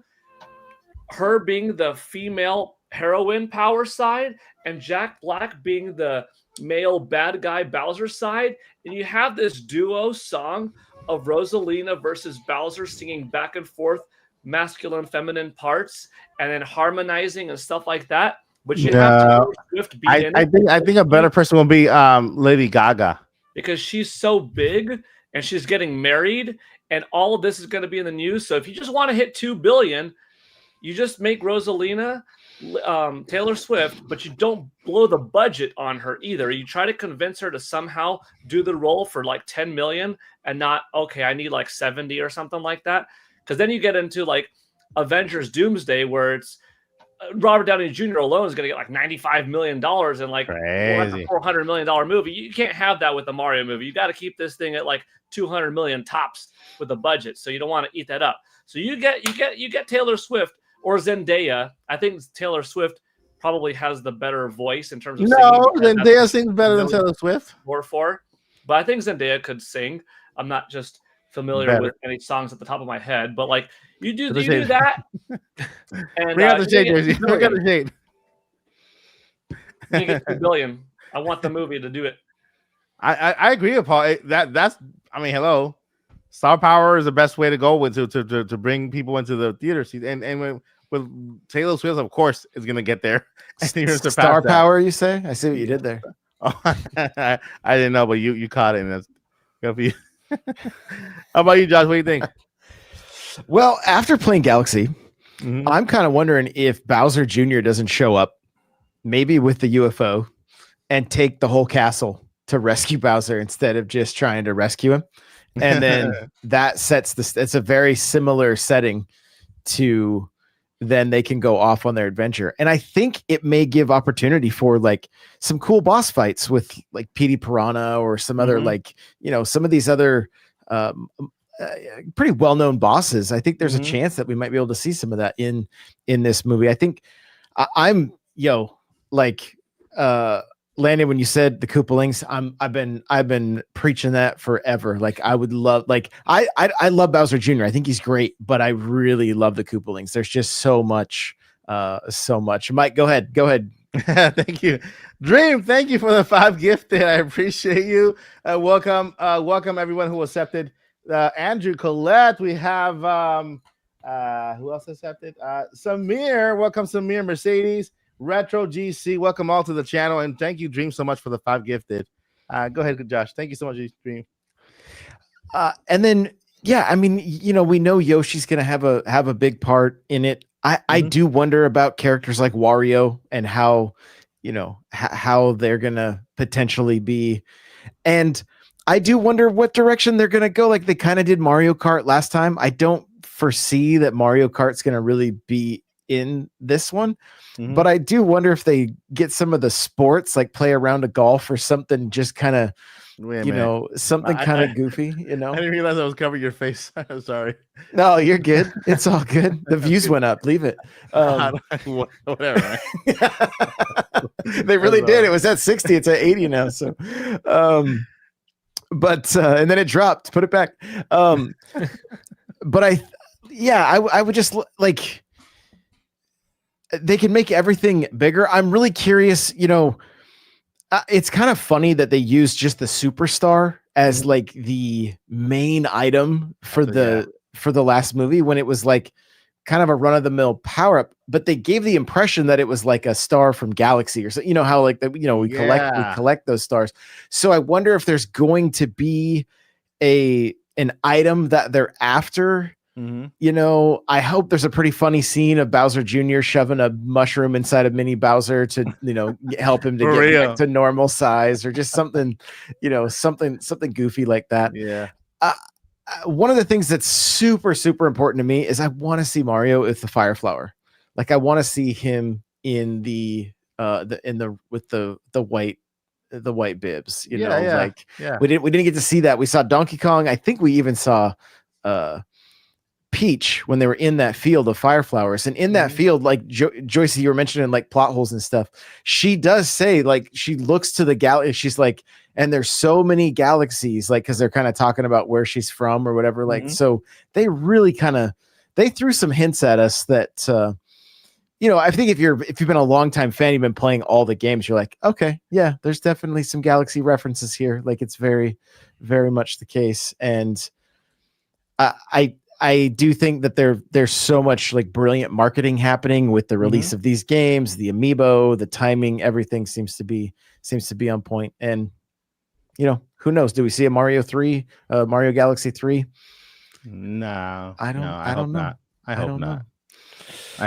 her being the female heroine power side, and Jack Black being the male bad guy Bowser side, and you have this duo song of Rosalina versus Bowser singing back and forth masculine feminine parts and then harmonizing and stuff like that. But you have Taylor Swift be in it. I think a better person will be Lady Gaga, because she's so big and she's getting married, and all of this is going to be in the news. So if you just want to hit 2 billion, you just make Rosalina Taylor Swift, but you don't blow the budget on her either. You try to convince her to somehow do the role for like 10 million and not, okay, I need like 70 or something like that. Because then you get into like Avengers Doomsday, where it's Robert Downey Jr. alone is going to get like $95 million and like a $400 million movie. You can't have that with the Mario movie. You got to keep this thing at like 200 million tops with the budget. So you don't want to eat that up. So you get Taylor Swift or Zendaya. I think Taylor Swift probably has the better voice in terms of singing. Zendaya sings better than Taylor Swift. But I think Zendaya could sing. I'm not just familiar with any songs at the top of my head, but like you do that. And we got the shade, Jersey. We got the shade. You get 2 billion. I want the movie to do it. I agree with Paul. That's I mean, hello. Star power is the best way to go to bring people into the theater seat. And with Taylor Swift, of course, is going to get there. Star power, you say? I see what you did there. Oh, I didn't know, but you caught it. And that's good for you. How about you, Josh? What do you think? Well, after playing Galaxy, I'm kind of wondering if Bowser Jr. doesn't show up, maybe with the UFO, and take the whole castle to rescue Bowser instead of just trying to rescue him. And then that sets it's a very similar setting to then they can go off on their adventure. And I think it may give opportunity for like some cool boss fights with like Petey Piranha or some other like, you know, some of these other pretty well-known bosses. I think there's a chance that we might be able to see some of that in this movie. I think Landon, when you said the Koopalings, I've been preaching that forever. Like I would love, like I love Bowser Jr. I think he's great, but I really love the Koopalings. There's just so much. Mike, go ahead. Thank you, Dream. Thank you for the 5 gifted. I appreciate you. Welcome everyone who accepted. Andrew, Colette. We have who else accepted? Samir. Welcome, Samir. Mercedes. Retro GC, welcome all to the channel, and thank you, Dream, so much for the 5 gifted. Go ahead, Josh. Thank you so much, Dream. And then, I mean, you know, we know Yoshi's gonna have a big part in it. I do wonder about characters like Wario and how, you know, how they're gonna potentially be, and I do wonder what direction they're gonna go. Like they kind of did Mario Kart last time. I don't foresee that Mario Kart's gonna really be in this one. But I do wonder if they get some of the sports, like play a round of golf or something, just kind of, you know, something kind of goofy, you know. I didn't realize I was covering your face. I'm sorry. No, you're good. It's all good. The views went up. Leave it. Whatever. They really did. It was at 60. It's at 80 now. So, but and then it dropped. Put it back. But I would just like. They can make everything bigger. I'm really curious, you know, it's kind of funny that they use just the superstar as like the main item for the last movie when it was like kind of a run-of-the-mill power-up, but they gave the impression that it was like a star from Galaxy or so, you know, how like the, you know, we collect those stars. So I wonder if there's going to be an item that they're after Mhm. You know, I hope there's a pretty funny scene of Bowser Jr. shoving a mushroom inside of Mini Bowser to, you know, help him to For get real. back to normal size, or just something, you know, something goofy like that. Yeah. One of the things that's super, super important to me is I want to see Mario with the Fire Flower. Like, I want to see him in with the white bibs, you know, like Yeah. we didn't get to see that. We saw Donkey Kong. I think we even saw Peach when they were in that field of fire flowers, and in that field, like Joyce, you were mentioning like plot holes and stuff. She does say, like, she looks to the galaxy. She's like, and there's so many galaxies, like, because they're kind of talking about where she's from or whatever. Like, so they really they threw some hints at us that, you know, I think if you've been a longtime fan, you've been playing all the games, you're like, okay, yeah, there's definitely some galaxy references here. Like, it's very, very much the case. And I do think that there's so much like brilliant marketing happening with the release of these games, the amiibo, the timing, everything seems to be on point. And, you know, who knows? Do we see a Mario Galaxy 3? No, I don't know. I hope not. I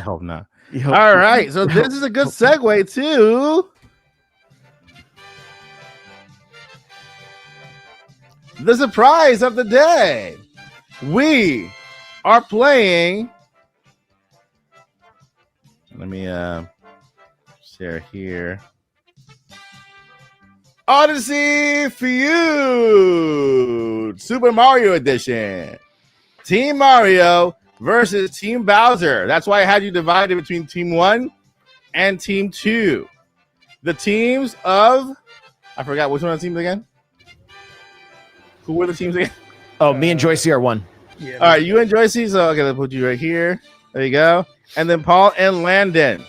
hope not. All right. So this is a good segue to the surprise of the day. We are playing. Let me share here. Odyssey Feud Super Mario Edition. Team Mario versus Team Bowser. That's why I had you divided between Team 1 and Team 2. The teams of, I forgot which one of the teams again. Who were the teams again? Oh, me and Joyce are one. Yeah. All right, you and Joyce. So okay, let's put you right here. There you go. And then Paul and Landon.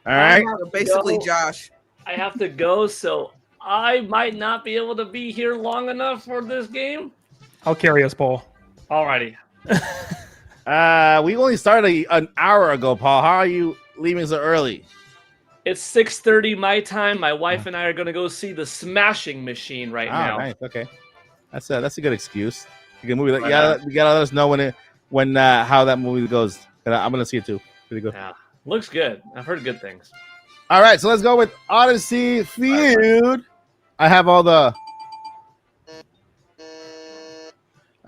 All right. Basically, Go. Josh. I have to go, so I might not be able to be here long enough for this game. I'll carry us, Paul. Alrighty. We only started an hour ago, Paul. How are you leaving so early? It's 6:30 my time. My wife and I are gonna go see the Smashing Machine right now. Nice. Okay, that's a good excuse. You can movie. Why Yeah, not? you gotta let us know when how that movie goes. And I'm gonna see it too. Pretty good. Yeah, looks good. I've heard good things. All right, so let's go with Odyssey Feud. I have all the.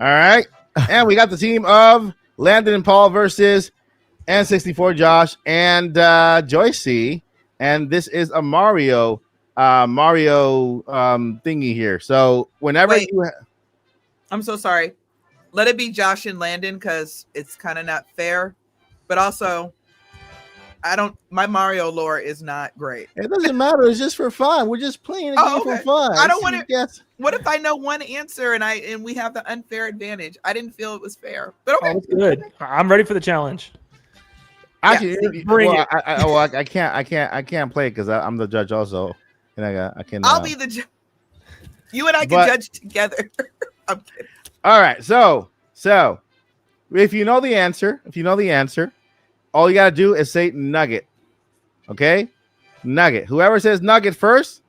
All right, and we got the team of Landon and Paul versus N64 Josh and Joycey, and this is a Mario thingy here. So whenever Wait. you I'm so sorry. Let it be Josh and Landon because it's kind of not fair. But also, my Mario lore is not great. it doesn't matter. It's just for fun. We're just playing a Oh, game okay. for fun. I don't wanna- Yes. What if I know one answer and we have the unfair advantage? I didn't feel it was fair. But okay. Oh, it's good. I'm ready for the challenge. Actually, bring well, it. I can't play it because I'm the judge also, and I can. I'll be the judge. You and I can but- judge together. I'm kidding. All right, so if you know the answer, all you gotta do is say nugget. Okay, nugget. Whoever says nugget first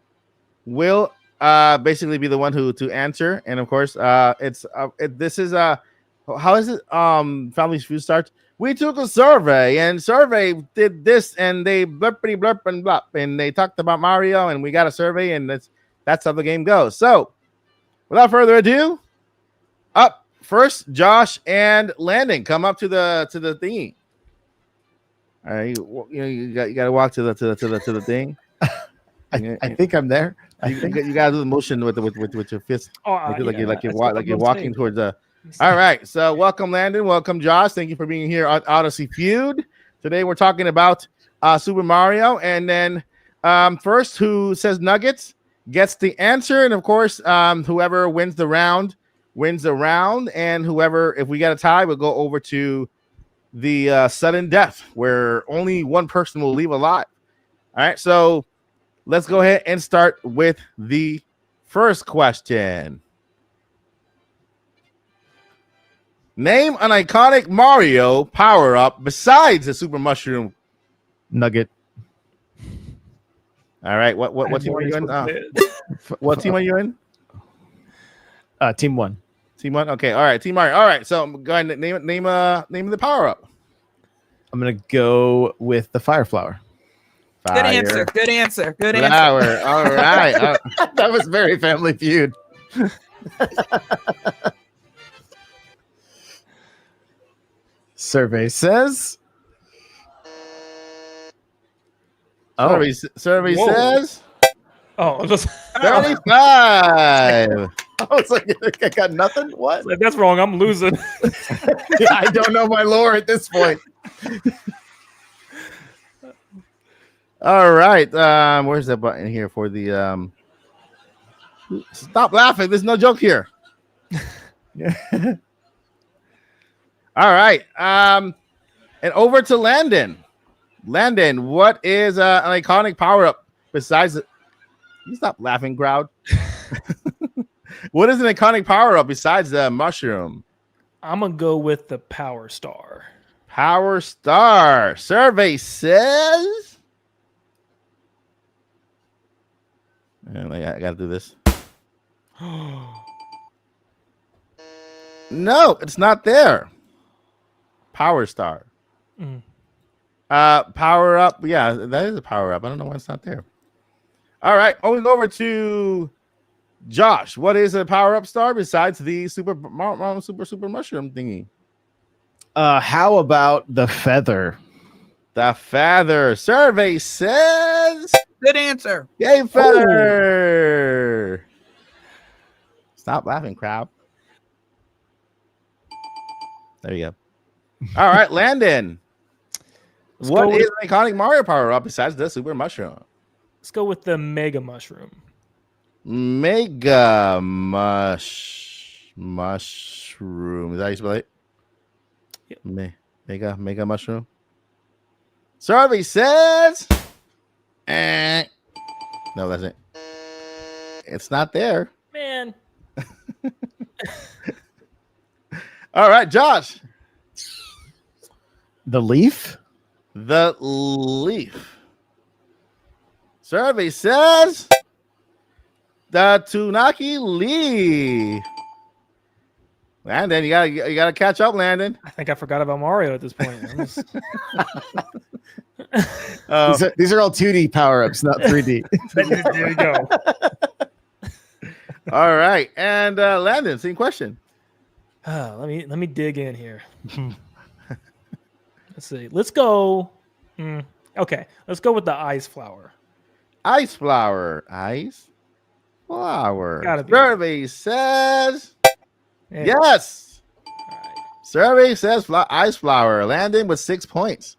will basically be the one to answer. And of course, this is how is it? Family Feud starts. We took a survey, and survey did this, and they blurpity blurp and blop, and they talked about Mario, and we got a survey, and that's how the game goes. So, without further ado, up first, Josh and Landon come up to the thingy. All right, you got to walk to the thing. I think I'm there. You got to do the motion with your fist, Oh, like yeah, you're that's what walking I'm towards the. All right, so welcome Landon, welcome Josh. Thank you for being here on Odyssey Feud. Today we're talking about Super Mario, and then first who says nuggets gets the answer, and of course whoever wins the round, and whoever, if we got a tie, we'll go over to the sudden death where only one person will leave alive. All right, so let's go ahead and start with the first question. Name an iconic Mario power-up besides the Super Mushroom. Nugget. All right, what team are you in? What team are you in? Team 1. Team 1. Okay. All right. Team Mario. All right. So go ahead and name the power up. I'm gonna go with the fire flower. Good answer. Good answer. Good answer. Flower. All right. That was very Family Feud. Survey says. Survey Whoa. says Oh, just, 35. I was like, I got nothing. What? if that's wrong. I'm losing. Yeah, I don't know my lore at this point. All right. Where's that button here for the stop laughing. There's no joke here. All right. And over to Landon. Landon, what is an iconic power up besides it? You stop laughing, crowd. What is an iconic power up besides the mushroom? I'm gonna go with the Power Star. Power Star. Survey says. And I gotta do this. No, it's not there. Power Star. Mm. Power up. Yeah, that is a power up. I don't know why it's not there. All right, going over to Josh. What is a power up star besides the super mushroom thingy? How about the feather? The feather. Survey says. Good answer. Yay, feather. Stop laughing, crowd. There you go. All right, Landon. What is an iconic Mario power up besides the super mushroom? Let's go with the Mega Mushroom. Mega mushroom. Is that how you spell it? Yep. Mega mushroom. Survey says. No, that's it. It's not there. Man. All right, Josh. The leaf? The leaf. Survey says the Tunaki leaf. Landon, you gotta catch up, Landon. I think I forgot about Mario at this point. These are all 2D power-ups, not 3D. There you go. All right, and Landon, same question. Let me dig in here. Let's see. Let's go. Okay, let's go with the ice flower. Ice flower. Ice flower. Gotta be. Survey says Yeah. yes. All right. Survey says ice flower. Landon with 6 points.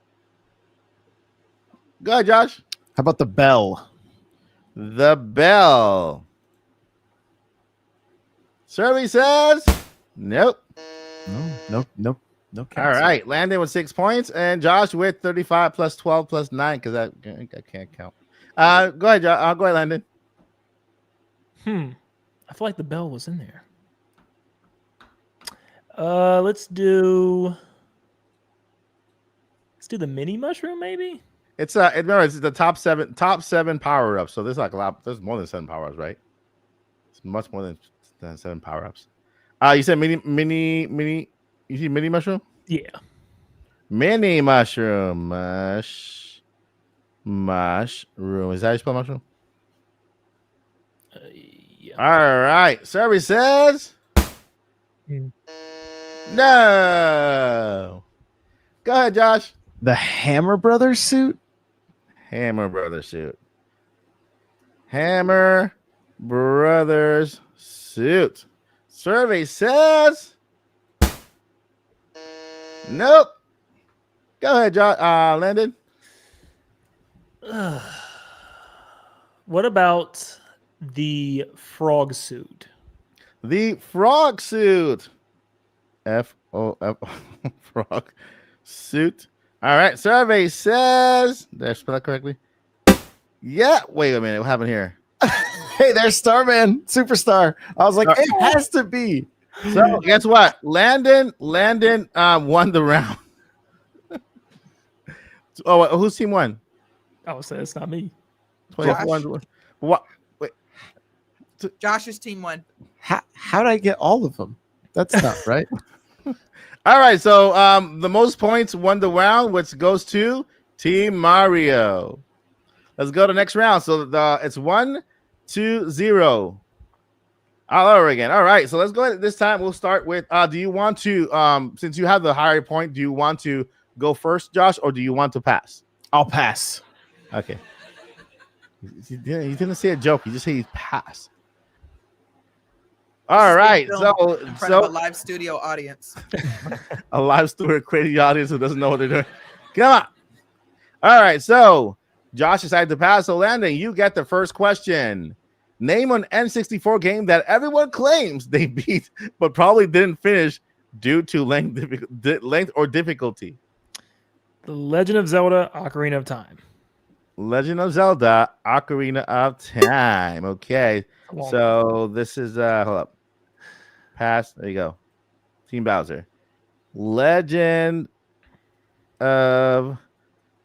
Go ahead, Josh. How about the bell? The bell. Survey says nope. Nope. All right, Landon with 6 points, and Josh with 35 plus 12 plus 9 because I can't count. Go ahead, Josh. Go ahead, Landon. I feel like the bell was in there. Let's do the mini mushroom, maybe. Remember it's the top seven power ups. So there's like a lot. There's more than 7 power ups, right? It's much more than 7 power ups. You said mini. You see mini mushroom? Yeah. Mini mushroom. Mushroom. Is that how you spell mushroom? Yeah. All right. Survey says no. Go ahead, Josh. The Hammer Brothers suit? Hammer Brothers suit. Hammer Brothers suit. Survey says nope. Go ahead, Landon. What about the frog suit? The frog suit. F-O-F frog suit. All right. Survey says. Did I spell that correctly? Yeah. Wait a minute. What happened here? Hey, there's Starman, superstar. I was like, it has to be. So guess what? Landon won the round. Oh, whose team won? Oh, so it's not me. 21. What? Wait. Josh's team won. How did I get all of them? That's not right. All right, so the most points won the round, which goes to Team Mario. Let's go to the next round. So it's 1-0. All over again. All right, so let's go ahead. This time we'll start with. Do you want to, since you have the higher point, do you want to go first, Josh, or do you want to pass? I'll pass. Okay. You didn't say a joke. You just say you pass. All right, In front of a so live studio audience. a live steward creating the audience who doesn't know what they're doing. Come on. All right, so Josh decided to pass. So Landon, you get the first question. Name an N64 game that everyone claims they beat, but probably didn't finish due to length or difficulty. The Legend of Zelda: Ocarina of Time. Legend of Zelda: Ocarina of Time. Okay, Long so this is hold up. Pass. There you go. Team Bowser. Legend of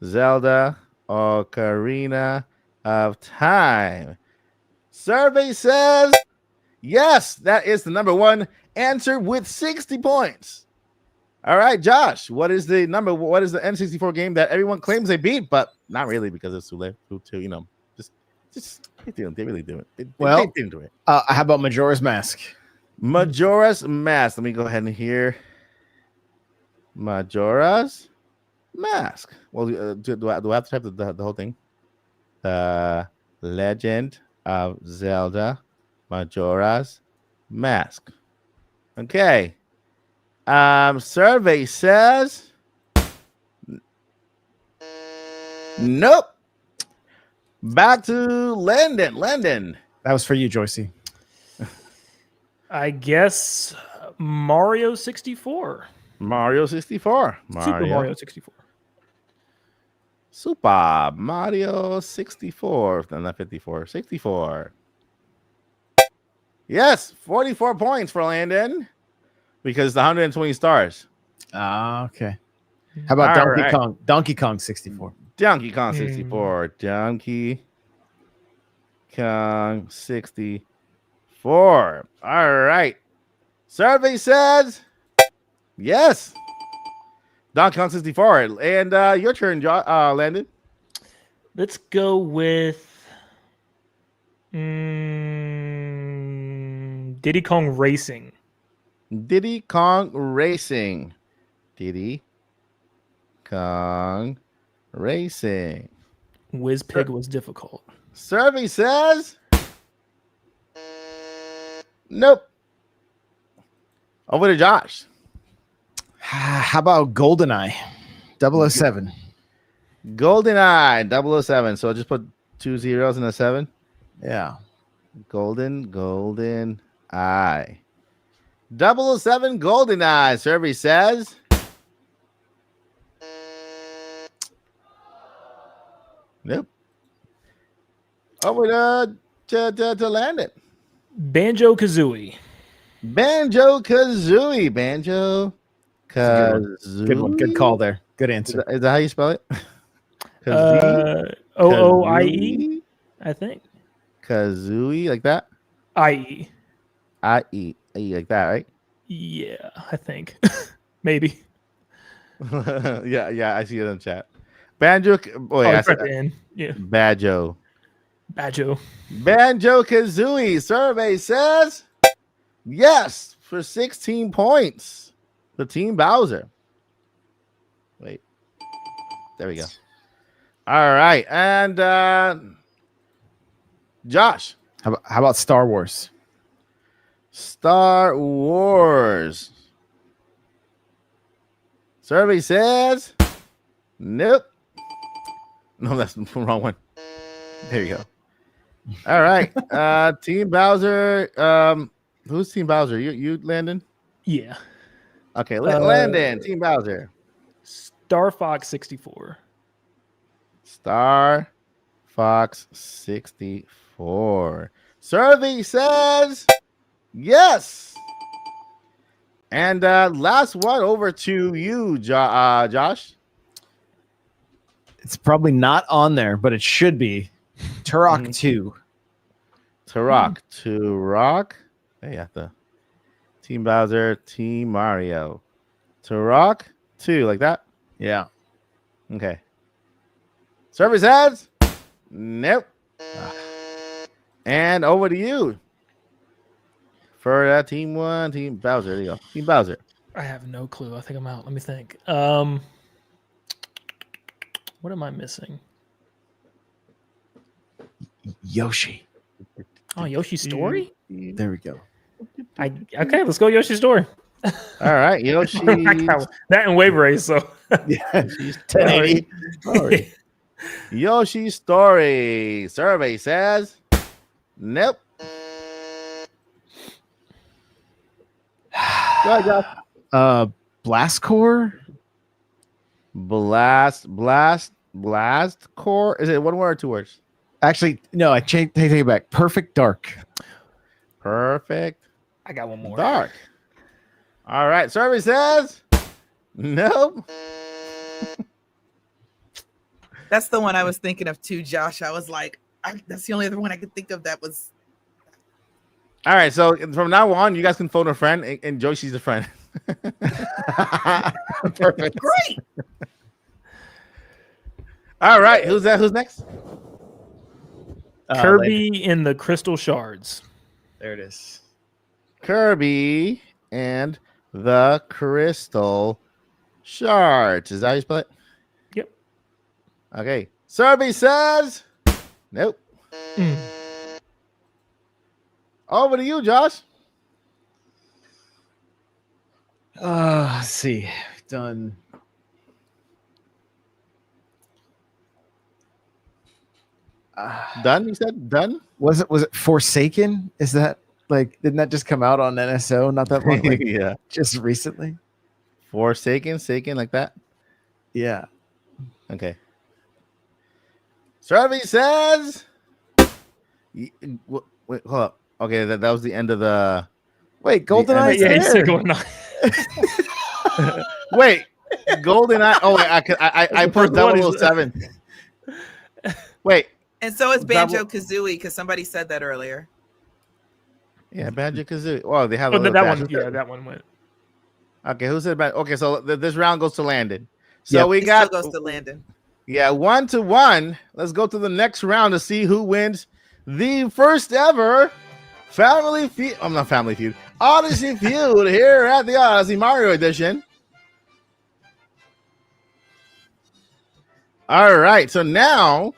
Zelda: Ocarina of Time. Survey says yes, that is the number one answer with 60 points. All right, Josh, what is the N64 game that everyone claims they beat, but not really because it's too late to just they really do it. They didn't do it. How about Majora's Mask? Majora's Mask. Let me go ahead and hear Majora's Mask. Well, do I have to type the whole thing? Legend of Zelda Majora's Mask. Okay. Survey says nope. Back to Landon. Landon. That was for you, Joycey. I guess Mario 64. Mario 64. Super Mario 64. Super Mario 64. No, not 54. 64. Yes, 44 points for Landon because the 120 stars. Okay. How about All Donkey right. Kong? Donkey Kong 64. Donkey Kong 64. Donkey Kong 64. All right. Survey says yes. Donkey Kong 64. And your turn, Landon. Let's go with Diddy Kong Racing. Diddy Kong Racing. Diddy Kong Racing. Whiz Pig was difficult. Survey says nope. Over to Josh. How about GoldenEye 007? GoldenEye 007. So just put 2 zeros and a 7. Yeah. Golden Eye. 007 GoldenEye. Survey says nope. Over to Landon. Banjo Kazooie. Banjo Kazooie. Banjo Kazooie. Good one. Good call there. Good answer. Is that how you spell it? OOIE, I think. Kazooie, like that? IE. I-E. Like that, right? Yeah, I think. Maybe. yeah, I see it in the chat. Banjo. Oh, yeah, it's right at the end. Yeah. Banjo. Banjo. Banjo Kazooie. Survey says yes for 16 points. The Team Bowser. Wait. There we go. All right. And Josh. How about Star Wars? Star Wars. Survey says nope. No, that's the wrong one. There you go. All right. Team Bowser. Who's Team Bowser? You Landon? Yeah. Okay, Landon, Team Bowser. Star Fox 64. Star Fox 64. Survey says yes. And last one over to you, Josh. It's probably not on there, but it should be. Turok 2. Turok. Turok. Hey, at the Team Bowser, Team Mario. Turok, 2, like that? Yeah. Okay. Service ads? Nope. And over to you. For Team 1, Team Bowser. There you go. Team Bowser. I have no clue. I think I'm out. Let me think. What am I missing? Yoshi. Oh, Yoshi's Story? There we go. Okay, let's go Yoshi's Story. All right, Yoshi. That and Wave Race, so Yeah. 1080. Sorry. Yoshi's Story. Survey says nope. Go ahead, Josh. Blast Core? Blast Core. Is it one word or 2 words? Actually, no, I take it back. Perfect Dark. Perfect I got one more. Dark. All right, survey says nope. That's the one I was thinking of too, Josh. I was like, that's the only other one I could think of that was. All right, so from now on, you guys can phone a friend, and Yoshi's a friend. Perfect. Great. All right, who's that? Who's next? Kirby in the Crystal Shards. There it is. Kirby and the Crystal Shards. Is that how you spell it? Yep. Okay. Survey says nope. Over to you, Josh. Let's see. Done. Done? You said done? Was it Forsaken? Is that like didn't that just come out on NSO not that long? Like, Yeah. just recently? Forsaken, like that. Yeah. Okay. Survey says. Wait, hold up. Okay, that was the end of the. Wait, GoldenEye. Yeah, you said going on. Wait, GoldenEye. Oh wait, I put What is 007. Wait. And so is That Banjo Kazooie because somebody said that earlier. Yeah, Banjo Kazooie. Well, they have Oh, a little that dash. one. Yeah, that one went. Okay, who said Banjo? Okay, so this round goes to Landon. So Yep. we It got still goes to Landon. 1-1. Let's go to the next round to see who wins the first ever Family Feud. I'm not Family Feud. Odyssey Feud here at the Odyssey Mario Edition. All right, so now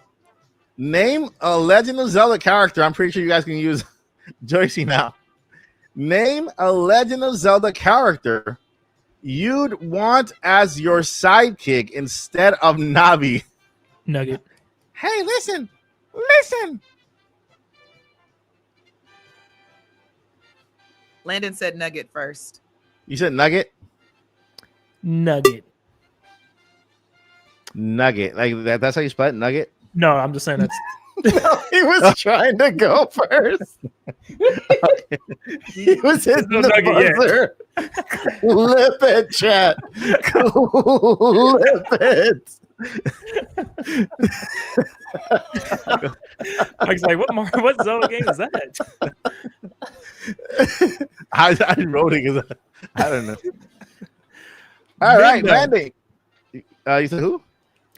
name a Legend of Zelda character. I'm pretty sure you guys can use Joycey now. Name a Legend of Zelda character you'd want as your sidekick instead of Navi. Nugget. Hey, listen. Landon said Nugget first. You said Nugget? Nugget. Nugget. Like that's how you spell it? Nugget? No, I'm just saying that's. He was trying to go first. He was hitting No the nugget yet. buzzer. Clip it, chat. Clip it. Mike's like, what Zelda game is that? I wrote it because I don't know. All right, Midna. Landing. You said who?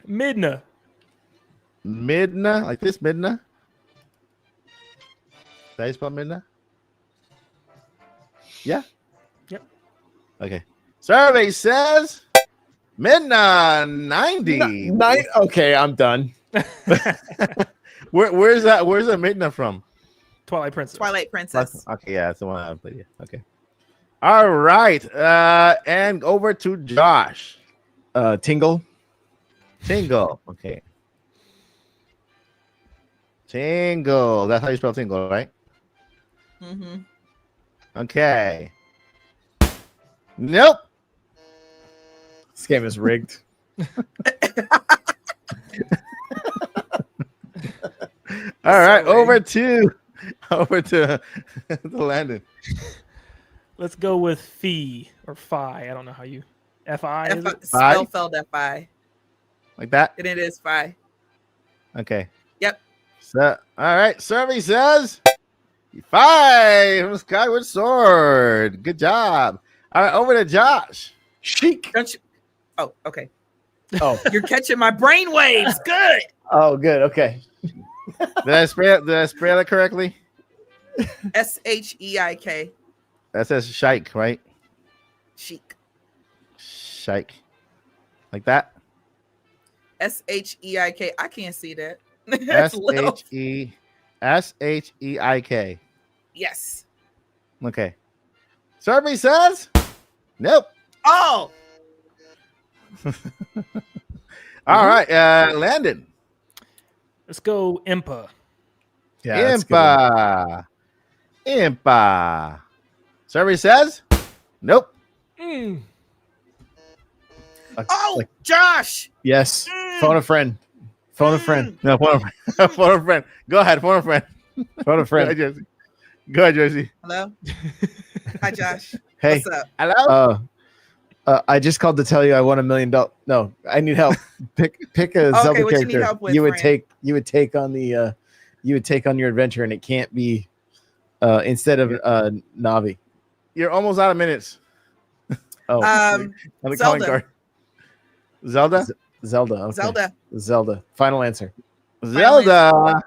Midna. Midna, like this Midna. Did I spell Midna? Yeah. Yep. Okay. Survey says Midna 90. Okay, I'm done. Where's that Midna from? Twilight Princess. Twilight Princess. Okay, yeah, that's the one I played. Yeah. Okay. All right. And over to Josh. Tingle. Tingle. Okay. Tingle. That's how you spell Tingle, right? Mm-hmm. Okay. Nope. This game is rigged. All right, So over to Landon. Let's go with Fi or Phi. I don't know how you. Fi. Is it? Spellfeld F-I. Like that? And it is Phi. Okay. Yep. So all right, survey says 5. Skyward Sword. Good job. All right, over to Josh. Chic. Don't you? Oh, okay. Oh, You're catching my brain waves. Good. oh, good. Okay. Did I spell it correctly? Sheik. That says Shike, right? Chic. Shike. Like that? Sheik. I can't see that. Sheik. Yes. Okay. Survey says nope. Oh, All right, Landon. Let's go Impa. Yeah. that's a good one. Impa. Survey says nope. Mm. oh, Like, Josh. yes. Phone a friend. Phone a friend. No, phone a friend. Go ahead, phone a friend. Phone a Go ahead, friend. Josie. Go ahead, Josie. Hello. Hi, Josh. Hey. What's up? Hello. I just called to tell you I won $1 million. No, I need help. Pick a Okay, Zelda what you need character help with, you would friend? take on the you would take on your adventure, and it can't be instead of Navi. You're almost out of minutes Oh, on the calling Zelda. card. Zelda? Zelda. Okay. Zelda. Final answer. Zelda.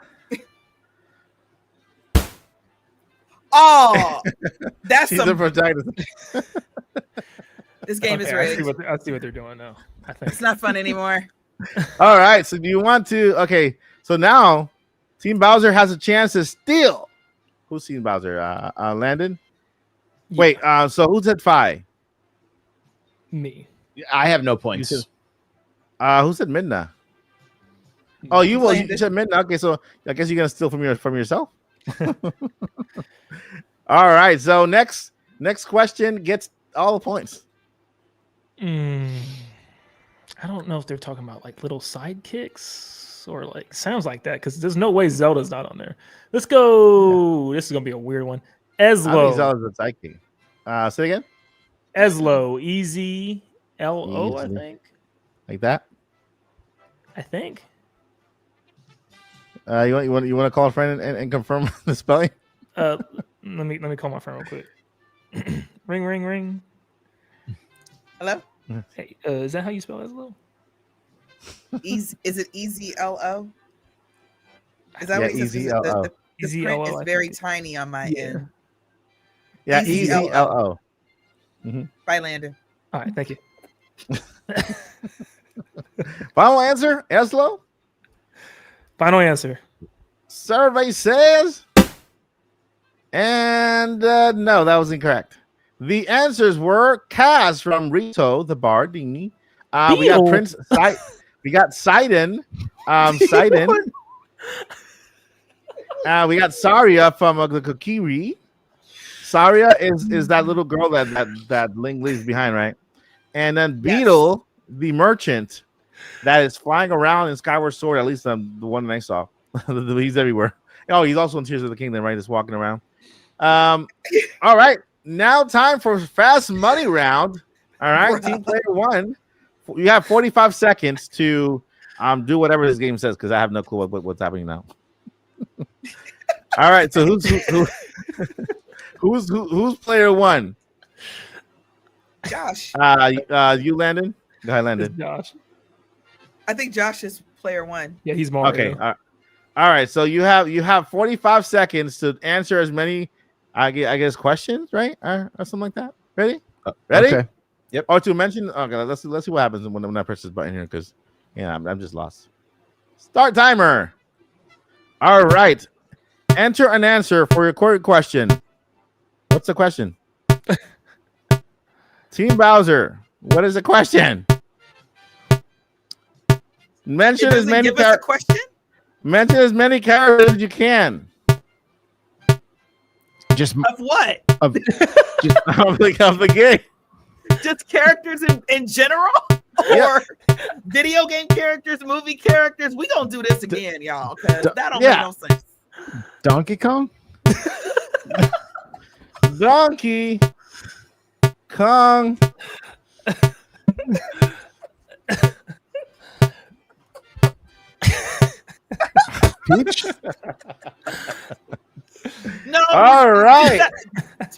Oh, that's She's the some. protagonist. This game is Okay, rigged. I see what they're doing now. I think. It's not fun anymore. All right. So do you want to? Okay. So now Team Bowser has a chance to steal. Who's Team Bowser? Landon? Yeah. Wait. So who's at 5? Me. I have no points. You too. Who said Midna? Oh, you will. You Landon. said Midna. Okay. So I guess you're gonna steal from yourself. All right. So next question gets all the points. I don't know if they're talking about like little sidekicks or like sounds like that because there's no way Zelda's not on there. Let's go. This is gonna be a weird one. I think Ezlo. Zelda's a psychic. Say it again. Ezlo. Easy. L-O, I Easy. think. Like that. I think. You want to call a friend and confirm the spelling? Let me call my friend real quick. Ring, ring, ring. Hello. Hey, is that how you spell Ezlo? Easy. Is it EZLO? Is that Yeah, what it says? EZLO. The EZLO, print I is very think. tiny on my Yeah. end. Yeah, EZLO. EZLO. By Landon. All right, thank you. Final answer, Eslo. Final answer. Survey says, and no, that was incorrect. The answers were Kaz from Rito, the Bard. We got Beetle. Prince. We got Sidon. Sidon. We got Saria from the Kokiri. Saria is that little girl that Ling leaves behind, right? And then Beetle, the merchant, that is flying around in Skyward Sword. At least the one that I saw. He's everywhere. Oh, he's also in Tears of the Kingdom, right? Just walking around. All right. Now time for fast money round. All right, team player 1. You have 45 seconds to do whatever this game says because I have no clue what's happening now. All right, so who's player 1? Josh. You, Landon. Go ahead, It's Landon. Josh. I think Josh is player 1. Yeah, he's Mario. Okay. All right. So you have 45 seconds to answer as many, I guess, questions, right, or something like that. Ready? Ready? Okay. Yep. Or to mention. Okay. Let's see what happens when I press this button here, because I'm just lost. Start timer. All right. Enter an answer for your core question. What's the question? Team Bowser. What is the question? Mention as many Give us a question. Mention as many characters as you can. Just Of what? of the game. Just characters in general? Or video game characters, movie characters? We gonna do this again, y'all. Because that don't make no sense. Donkey Kong. Donkey Kong. Peach. No. All right.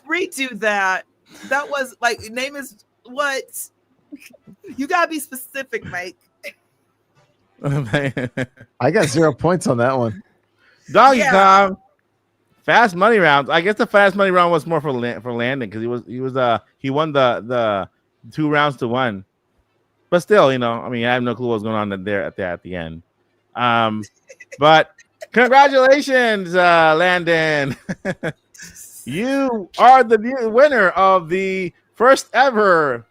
Redo that. That was like name is what? You gotta be specific, Mike. I got 0 points on that one. Donkey Yeah. Kong. Fast money rounds. I guess the fast money round was more for Landon because he won the 2 rounds to 1. But still, you know, I mean, I have no clue what's going on there at the end. But congratulations, Landon. You are the new winner of the first ever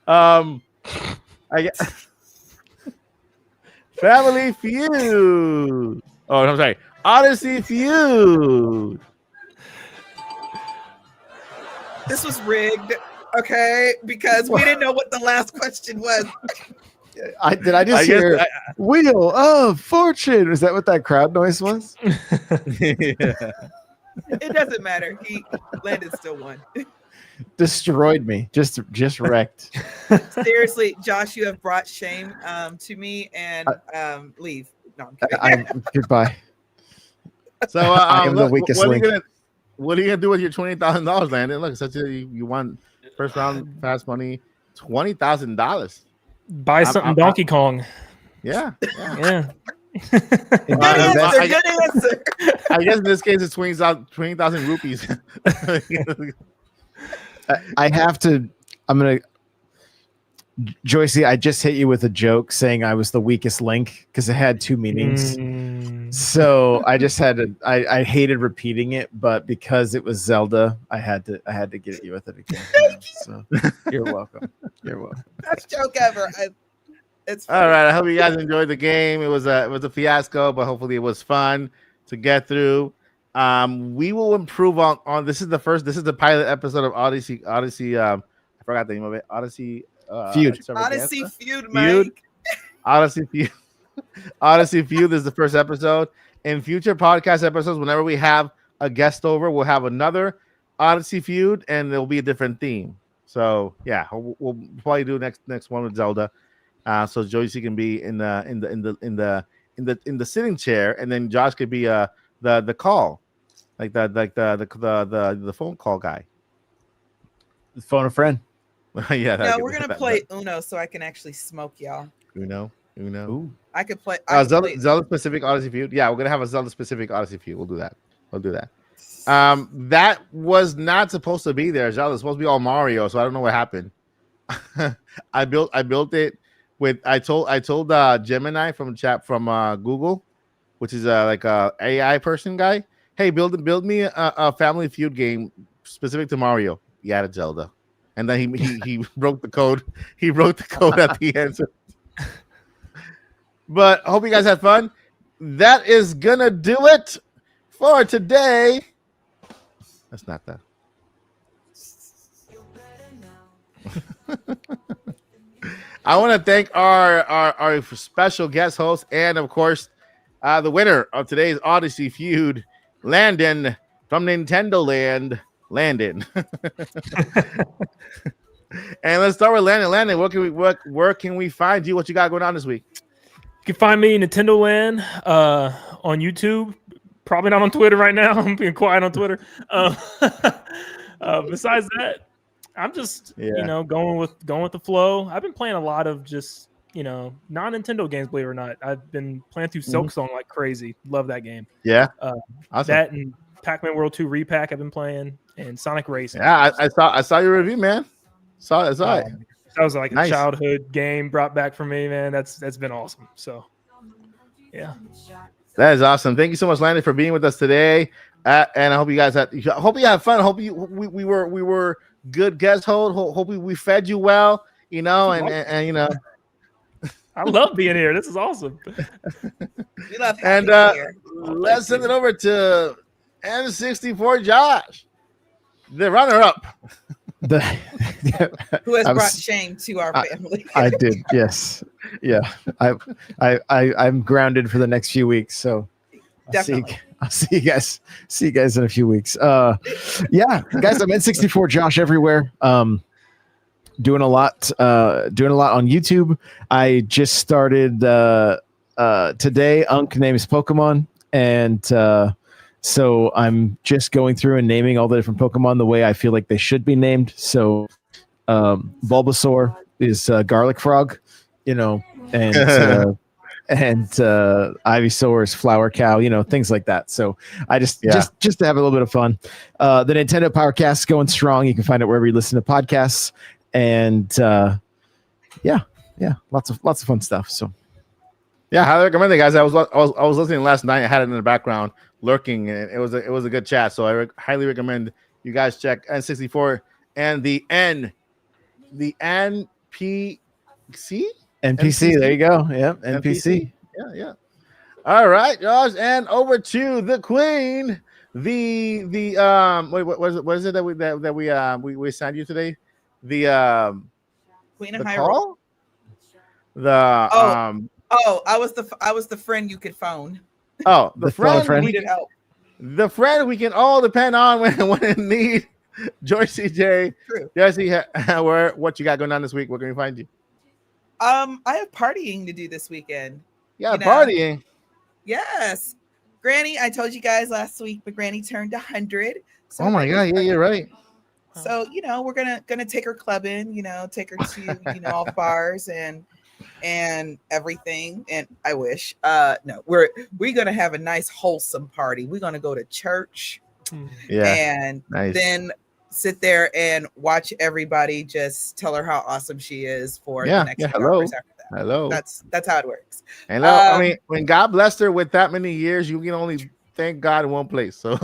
I guess Family Feud. Oh, I'm sorry. Odyssey Feud. This was rigged, okay? Because we didn't know what the last question was. Did I just hear Wheel of Fortune? Is that what that crowd noise was? It doesn't matter. Landon still won. Destroyed me. Just wrecked. Seriously, Josh, you have brought shame to me, and leave. No, I'm kidding. Goodbye. So I am the weakest link. What are you gonna do with your $20,000, Landon? Look, you won first round fast money, $20,000. Buy something Donkey Kong. Yeah. Yeah. Good answer. Good answer. I guess in this case it's 20,000 rupees. I have to. I'm gonna. Joycey, I just hit you with a joke saying I was the weakest link because it had 2 meanings. So I just had to. I hated repeating it, but because it was Zelda, I had to get you with it again. So you're welcome. You're welcome. Best joke ever. It's All right. I hope you guys enjoyed the game. It was a fiasco, but hopefully it was fun to get through. We will improve on this is the pilot episode of Odyssey. I forgot the name of it. Odyssey Feud. Odyssey Feud, Mike. Odyssey Feud. Odyssey Feud is the first episode. In future podcast episodes, whenever we have a guest over, we'll have another Odyssey Feud, and there'll be a different theme. So yeah, we'll probably do next one with Zelda. So Joycey can be in the sitting chair, and then Josh could be the call, like the phone call guy. Phone a friend. Yeah. No, we're gonna play Uno so I can actually smoke y'all. Uno. Ooh. I could play. Zelda specific Odyssey Feud. Yeah, we're gonna have a Zelda specific Odyssey Feud. We'll do that. That was not supposed to be there. Zelda's supposed to be all Mario, so I don't know what happened. I built it with I told Gemini from Google, which is like a AI person guy. Hey, build me a Family Feud game specific to Mario. He added Zelda, and then he broke the code. He wrote the code at the end. So. But I hope you guys had fun. That is gonna do it for today. That's not that. I want to thank our special guest host and, of course, the winner of today's Odyssey Feud, Landon from Nintendo Land. Landon. And let's start with Landon. Landon, where can we find you? What you got going on this week? You can find me Nintendo Land on YouTube. Probably not on Twitter right now. I'm being quiet on Twitter. Besides that, I'm just going with the flow. I've been playing a lot of just non-Nintendo games. Believe it or not, I've been playing through Silk Song like crazy. Love that game. Yeah, awesome. That and Pac-Man World 2 Repack I've been playing, and Sonic Racing. Yeah, I saw your review, man. Saw it. That was like Nice. a childhood game brought back for me, man. That's been awesome. So, yeah. That is awesome. Thank you so much, Landon, for being with us today. And I hope you guys had fun. I hope we were good guest host. Hope we fed you well, and I love being here. This is awesome. We love and having you here. let's send it over to N64 Josh, the runner-up. Who has brought shame to our family. I did, yes. Yeah. I'm grounded for the next few weeks, so Definitely. I'll see you guys in a few weeks. Yeah, guys, I'm N64 Josh everywhere. Doing a lot on YouTube. I just started today Unk Names Pokemon, and So I'm just going through and naming all the different Pokemon the way I feel like they should be named. So Bulbasaur is Garlic Frog, and Ivysaur is Flower Cow, things like that. So I just to have a little bit of fun. The Nintendo Powercast is going strong. You can find it wherever you listen to podcasts, and lots of fun stuff. So yeah, highly recommend it, guys. I was listening last night. I had it in the background lurking, and it was a good chat. So I highly recommend you guys check N64 and the NPC. NPC. There you go. Yep, NPC. Yeah. All right, Josh, and over to the Queen. Wait, what is it that we signed you today? The Queen of the Hyrule. call? I was the friend you could phone. Oh, the friend. friend. Needed help. The friend we can all depend on when in need. George CJ. True. Jesse, what you got going on this week? Where can we find you? I have partying to do this weekend. Yeah, partying. Yes. Granny, I told you guys last week, but Granny turned 100. So Oh my God. Yeah, you're right. So, we're gonna take her clubbing, take her to, all the bars and everything. And I wish. No, we're gonna have a nice wholesome party. We're gonna go to church and then sit there and watch everybody just tell her how awesome she is for the next few hours after that. Hello. That's how it works. And I mean, when God blessed her with that many years, you can only thank God in one place. So,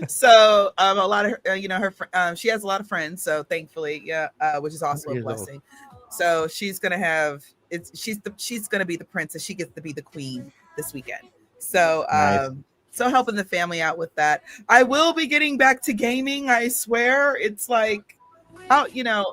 so a lot of her, her, she has a lot of friends. So thankfully, which is also a blessing. So she's gonna have she's gonna be the princess. She gets to be the queen this weekend. So so helping the family out with that. I will be getting back to gaming. I swear, it's like how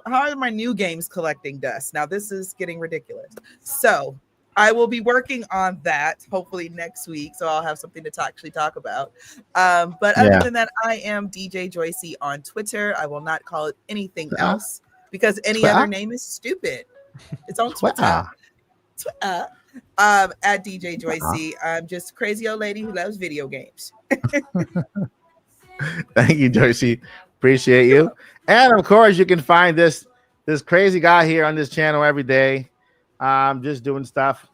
are my new games collecting dust? Now this is getting ridiculous. So I will be working on that hopefully next week. So I'll have something to actually talk about. But other than that, I am DJ Joycey on Twitter. I will not call it anything else because any other name is stupid. It's on Twitter. At DJ Joycey. I'm just a crazy old lady who loves video games. Thank you, Joycey. Appreciate you. And of course, you can find this crazy guy here on this channel every day. Just doing stuff.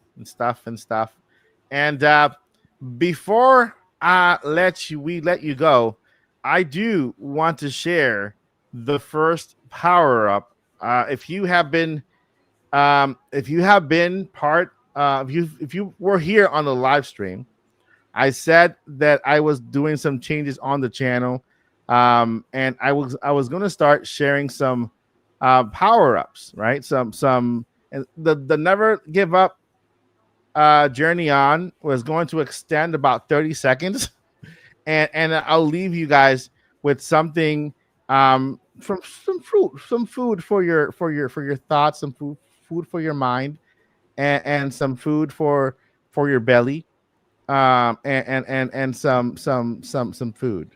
And before we let you go, I do want to share the first power up. If you were here on the live stream, I said that I was doing some changes on the channel, and I was going to start sharing some power ups, right? Some and the Never Give Up journey on was going to extend about 30 seconds, and I'll leave you guys with something from some food for your thoughts, some food for your mind, and some food for your belly, and some food,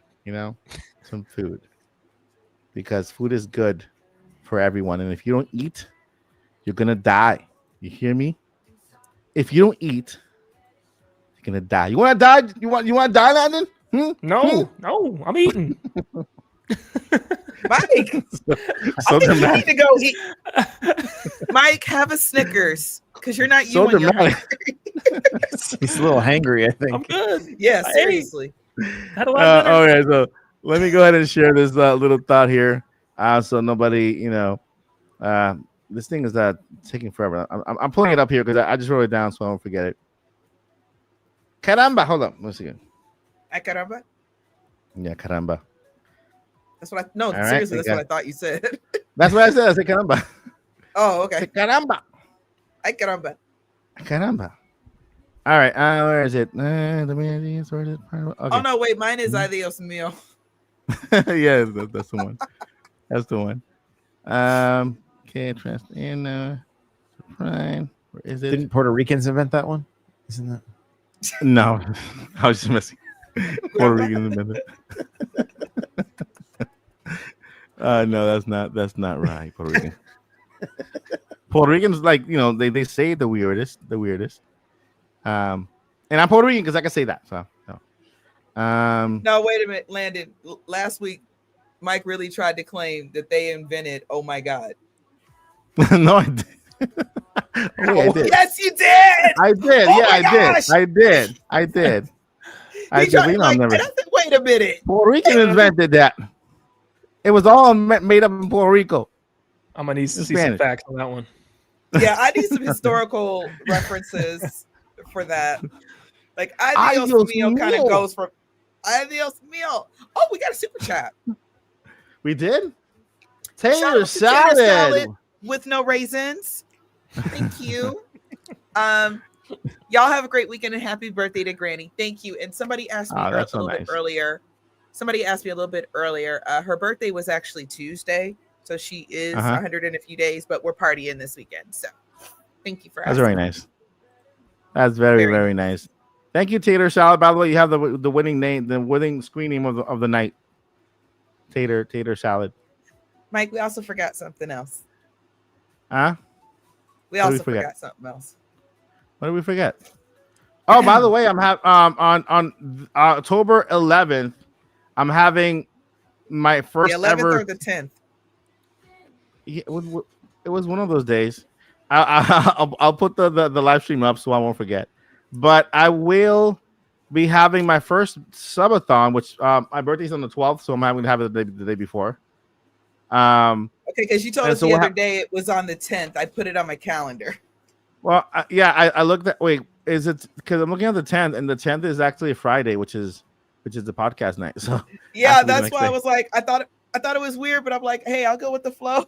some food, because food is good for everyone, and if you don't eat, you're gonna die. You hear me? If you don't eat, you're gonna die. You want to die? You want to die, Landon? No, I'm eating. Mike, so I think you dramatic. need to go eat. Mike, have a Snickers because you're not you. So when you're dramatic. he's a little hangry, I think. I'm good. Yeah, seriously. Had a lot of dinner. Okay, so let me go ahead and share this little thought here, so nobody, this thing is taking forever. I'm pulling it up here because I just wrote it down so I don't forget it. Caramba, hold on, once again. Caramba. Yeah, caramba. That's what I right, seriously. That's what I thought you said. That's what I said. I said caramba. Oh, okay. Caramba. Caramba. Caramba. All right, where is it? Okay. Oh no, wait, mine is Adios Mio. Yeah, that's the one. That's the one. Okay, trust in Prime. Where is it? Didn't Puerto Ricans invent that one? Isn't that? No, I was just messing. Puerto Rican invented. No, that's not right. Puerto Rican. Puerto Ricans, like, they say the weirdest. And I'm Puerto Rican because I can say that. So. No, wait a minute, Landon. Last week, Mike really tried to claim that they invented "Oh my God." No, I did. I did. Yes, you did. I did. Oh Yeah, my gosh! I did. I did. I He did. tried, like, and I said, wait a minute. Puerto Rican invented that. It was all made up in Puerto Rico. I'm gonna need to see some Spanish. facts on that one. Yeah, I need some historical references for that. Like, adios mio kind of goes from adios mio. Oh, we got a super chat. We did. Shout Tater out to Tater salad. with no raisins. Thank you. Y'all have a great weekend and happy birthday to Granny. Thank you. And somebody asked me that's a so little nice. bit earlier. Somebody asked me a little bit earlier. Her birthday was actually Tuesday, so she is 100 in a few days. But we're partying this weekend. So, thank you for asking. That's very nice. That's very nice. Thank you, Tater Salad. By the way, you have the winning name, the winning screen name of the night. Tater Salad. Mike, we also forgot something else. Huh? We What did also we forget? forgot something else. What did we forget? Oh, by the way, I'm on October 11th. I'm having my first The 11th ever. or the 10th? Yeah, it was one of those days. I'll put the live stream up so I won't forget. But I will be having my first subathon, which my birthday's on the 12th, so I'm having to have it the day before. Okay, because you told and us so the what other day it was on the 10th. I put it on my calendar. Well, I looked at. Wait, is it because I'm looking at the 10th, and the 10th is actually a Friday, which is the podcast night. So Yeah, After the that's next why day. I was like, I thought it was weird, but I'm like, hey, I'll go with the flow.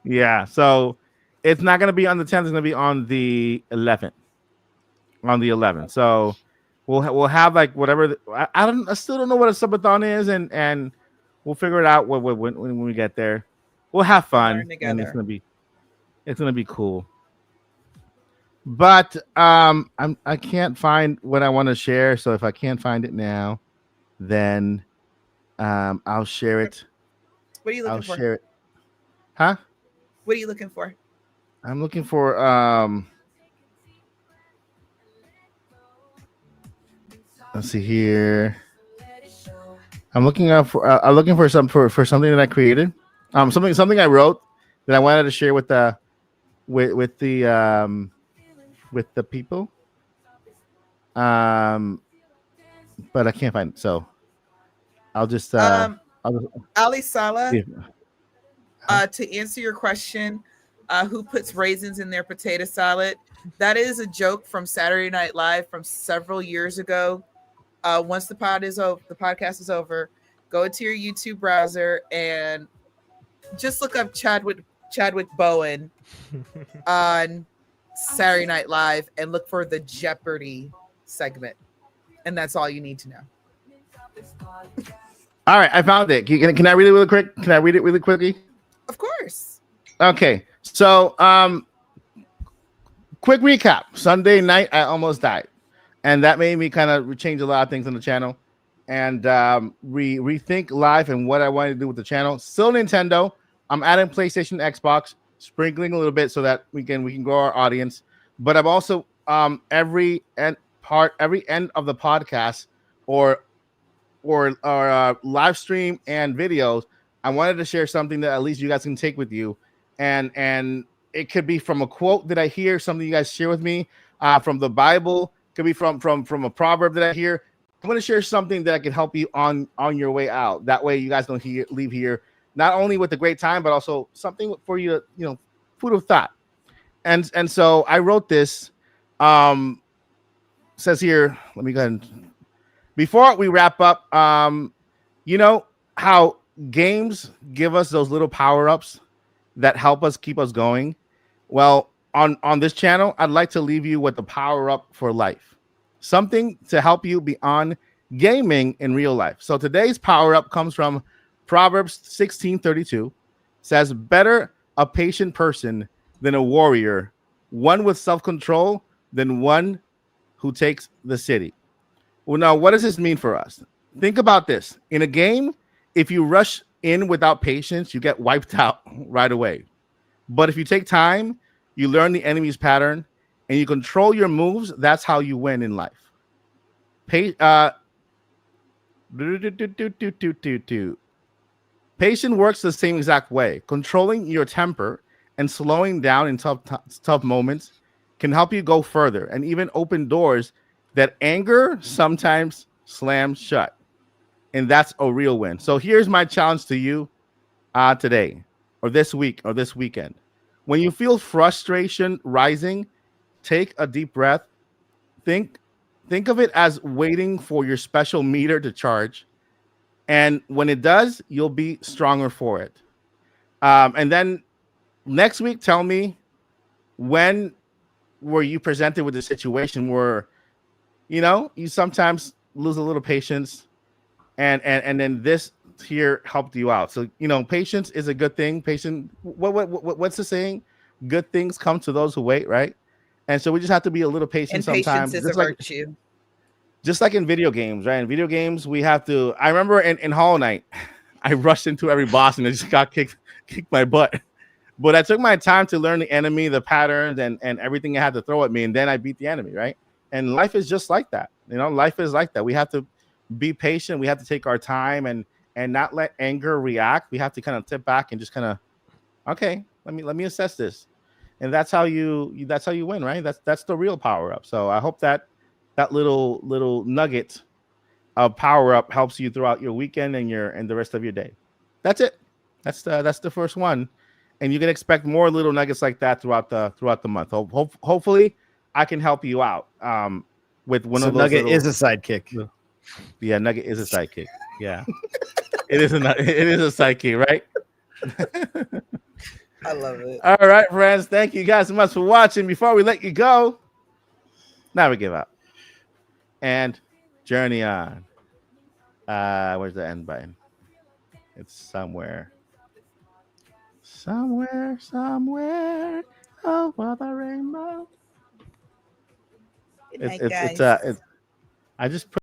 yeah, so it's not gonna be on the 10th. It's gonna be on the 11th. On the 11th. So we'll have like whatever. I still don't know what a subathon is, and we'll figure it out when we get there. We'll have fun, Learn and together. it's gonna be cool. But I can't find what I want to share. So if I can't find it now, then I'll share it. What are you I'll looking for? share it. Huh? What are you looking for? I'm looking for let's see here. I'm looking for something that I created. Something I wrote that I wanted to share with the people. But I can't find it. So I'll just Ali Sala, yeah. to answer your question, who puts raisins in their potato salad? That is a joke from Saturday Night Live from several years ago. Once the podcast is over, go into your YouTube browser and just look up Chadwick Bowen on Saturday Night Live and look for the Jeopardy segment, and that's all you need to know. All right, I found it. Can I read it really quick? Can I read it really quickly? Of course. Okay, so quick recap. Sunday night, I almost died, and that made me kind of change a lot of things on the channel and rethink life and what I wanted to do with the channel. Still Nintendo. I'm adding PlayStation, Xbox, sprinkling a little bit so that we can grow our audience. But I'm also every end of the podcast or live stream and videos, I wanted to share something that at least you guys can take with you, and it could be from a quote that I hear, something you guys share with me from the Bible, could be from a proverb that I hear. I'm going to share something that can help you on your way out. That way, you guys don't leave here not only with a great time, but also something for you to, food of thought. And so I wrote this. Says here, let me go ahead and before we wrap up, you know how games give us those little power-ups that help us keep us going? Well, on this channel, I'd like to leave you with the power-up for life. Something to help you beyond gaming in real life. So today's power-up comes from Proverbs 16:32. Says, better a patient person than a warrior, one with self-control than one who takes the city. Well, now, what does this mean for us? Think about this. In a game, if you rush in without patience, you get wiped out right away. But if you take time, you learn the enemy's pattern, and you control your moves, that's how you win in life. Patience works the same exact way. Controlling your temper and slowing down in tough moments can help you go further and even open doors that anger sometimes slams shut. And that's a real win. So here's my challenge to you today or this week or this weekend. When you feel frustration rising, take a deep breath. Think of it as waiting for your special meter to charge. And when it does, you'll be stronger for it. And then next week, tell me, when were you presented with a situation where, you sometimes lose a little patience, and then this here helped you out. So, patience is a good thing. What's the saying? Good things come to those who wait, right? And so we just have to be a little patient And sometimes. patience is a virtue. Just like in video games, right? In video games, we have to. I remember in Hollow Knight, I rushed into every boss and I just got kicked my butt. But I took my time to learn the enemy, the patterns, and everything it had to throw at me, and then I beat the enemy, right? And life is just like that. Life is like that. We have to be patient. We have to take our time and not let anger react. We have to kind of tip back and just kind of, okay, let me assess this, and that's how you win, right? That's the real power up. So I hope that little nugget of power up helps you throughout your weekend and the rest of your day. That's it. That's the first one, and you can expect more little nuggets like that throughout the month. Hopefully, I can help you out with one of those. Nugget is a sidekick. Yeah, Nugget is a sidekick. Yeah, it is a sidekick, right? I love it. All right, friends. Thank you guys so much for watching. Before we let you go, never give up and journey on. Where's the end button? It's somewhere over the rainbow. Good night, guys. I just put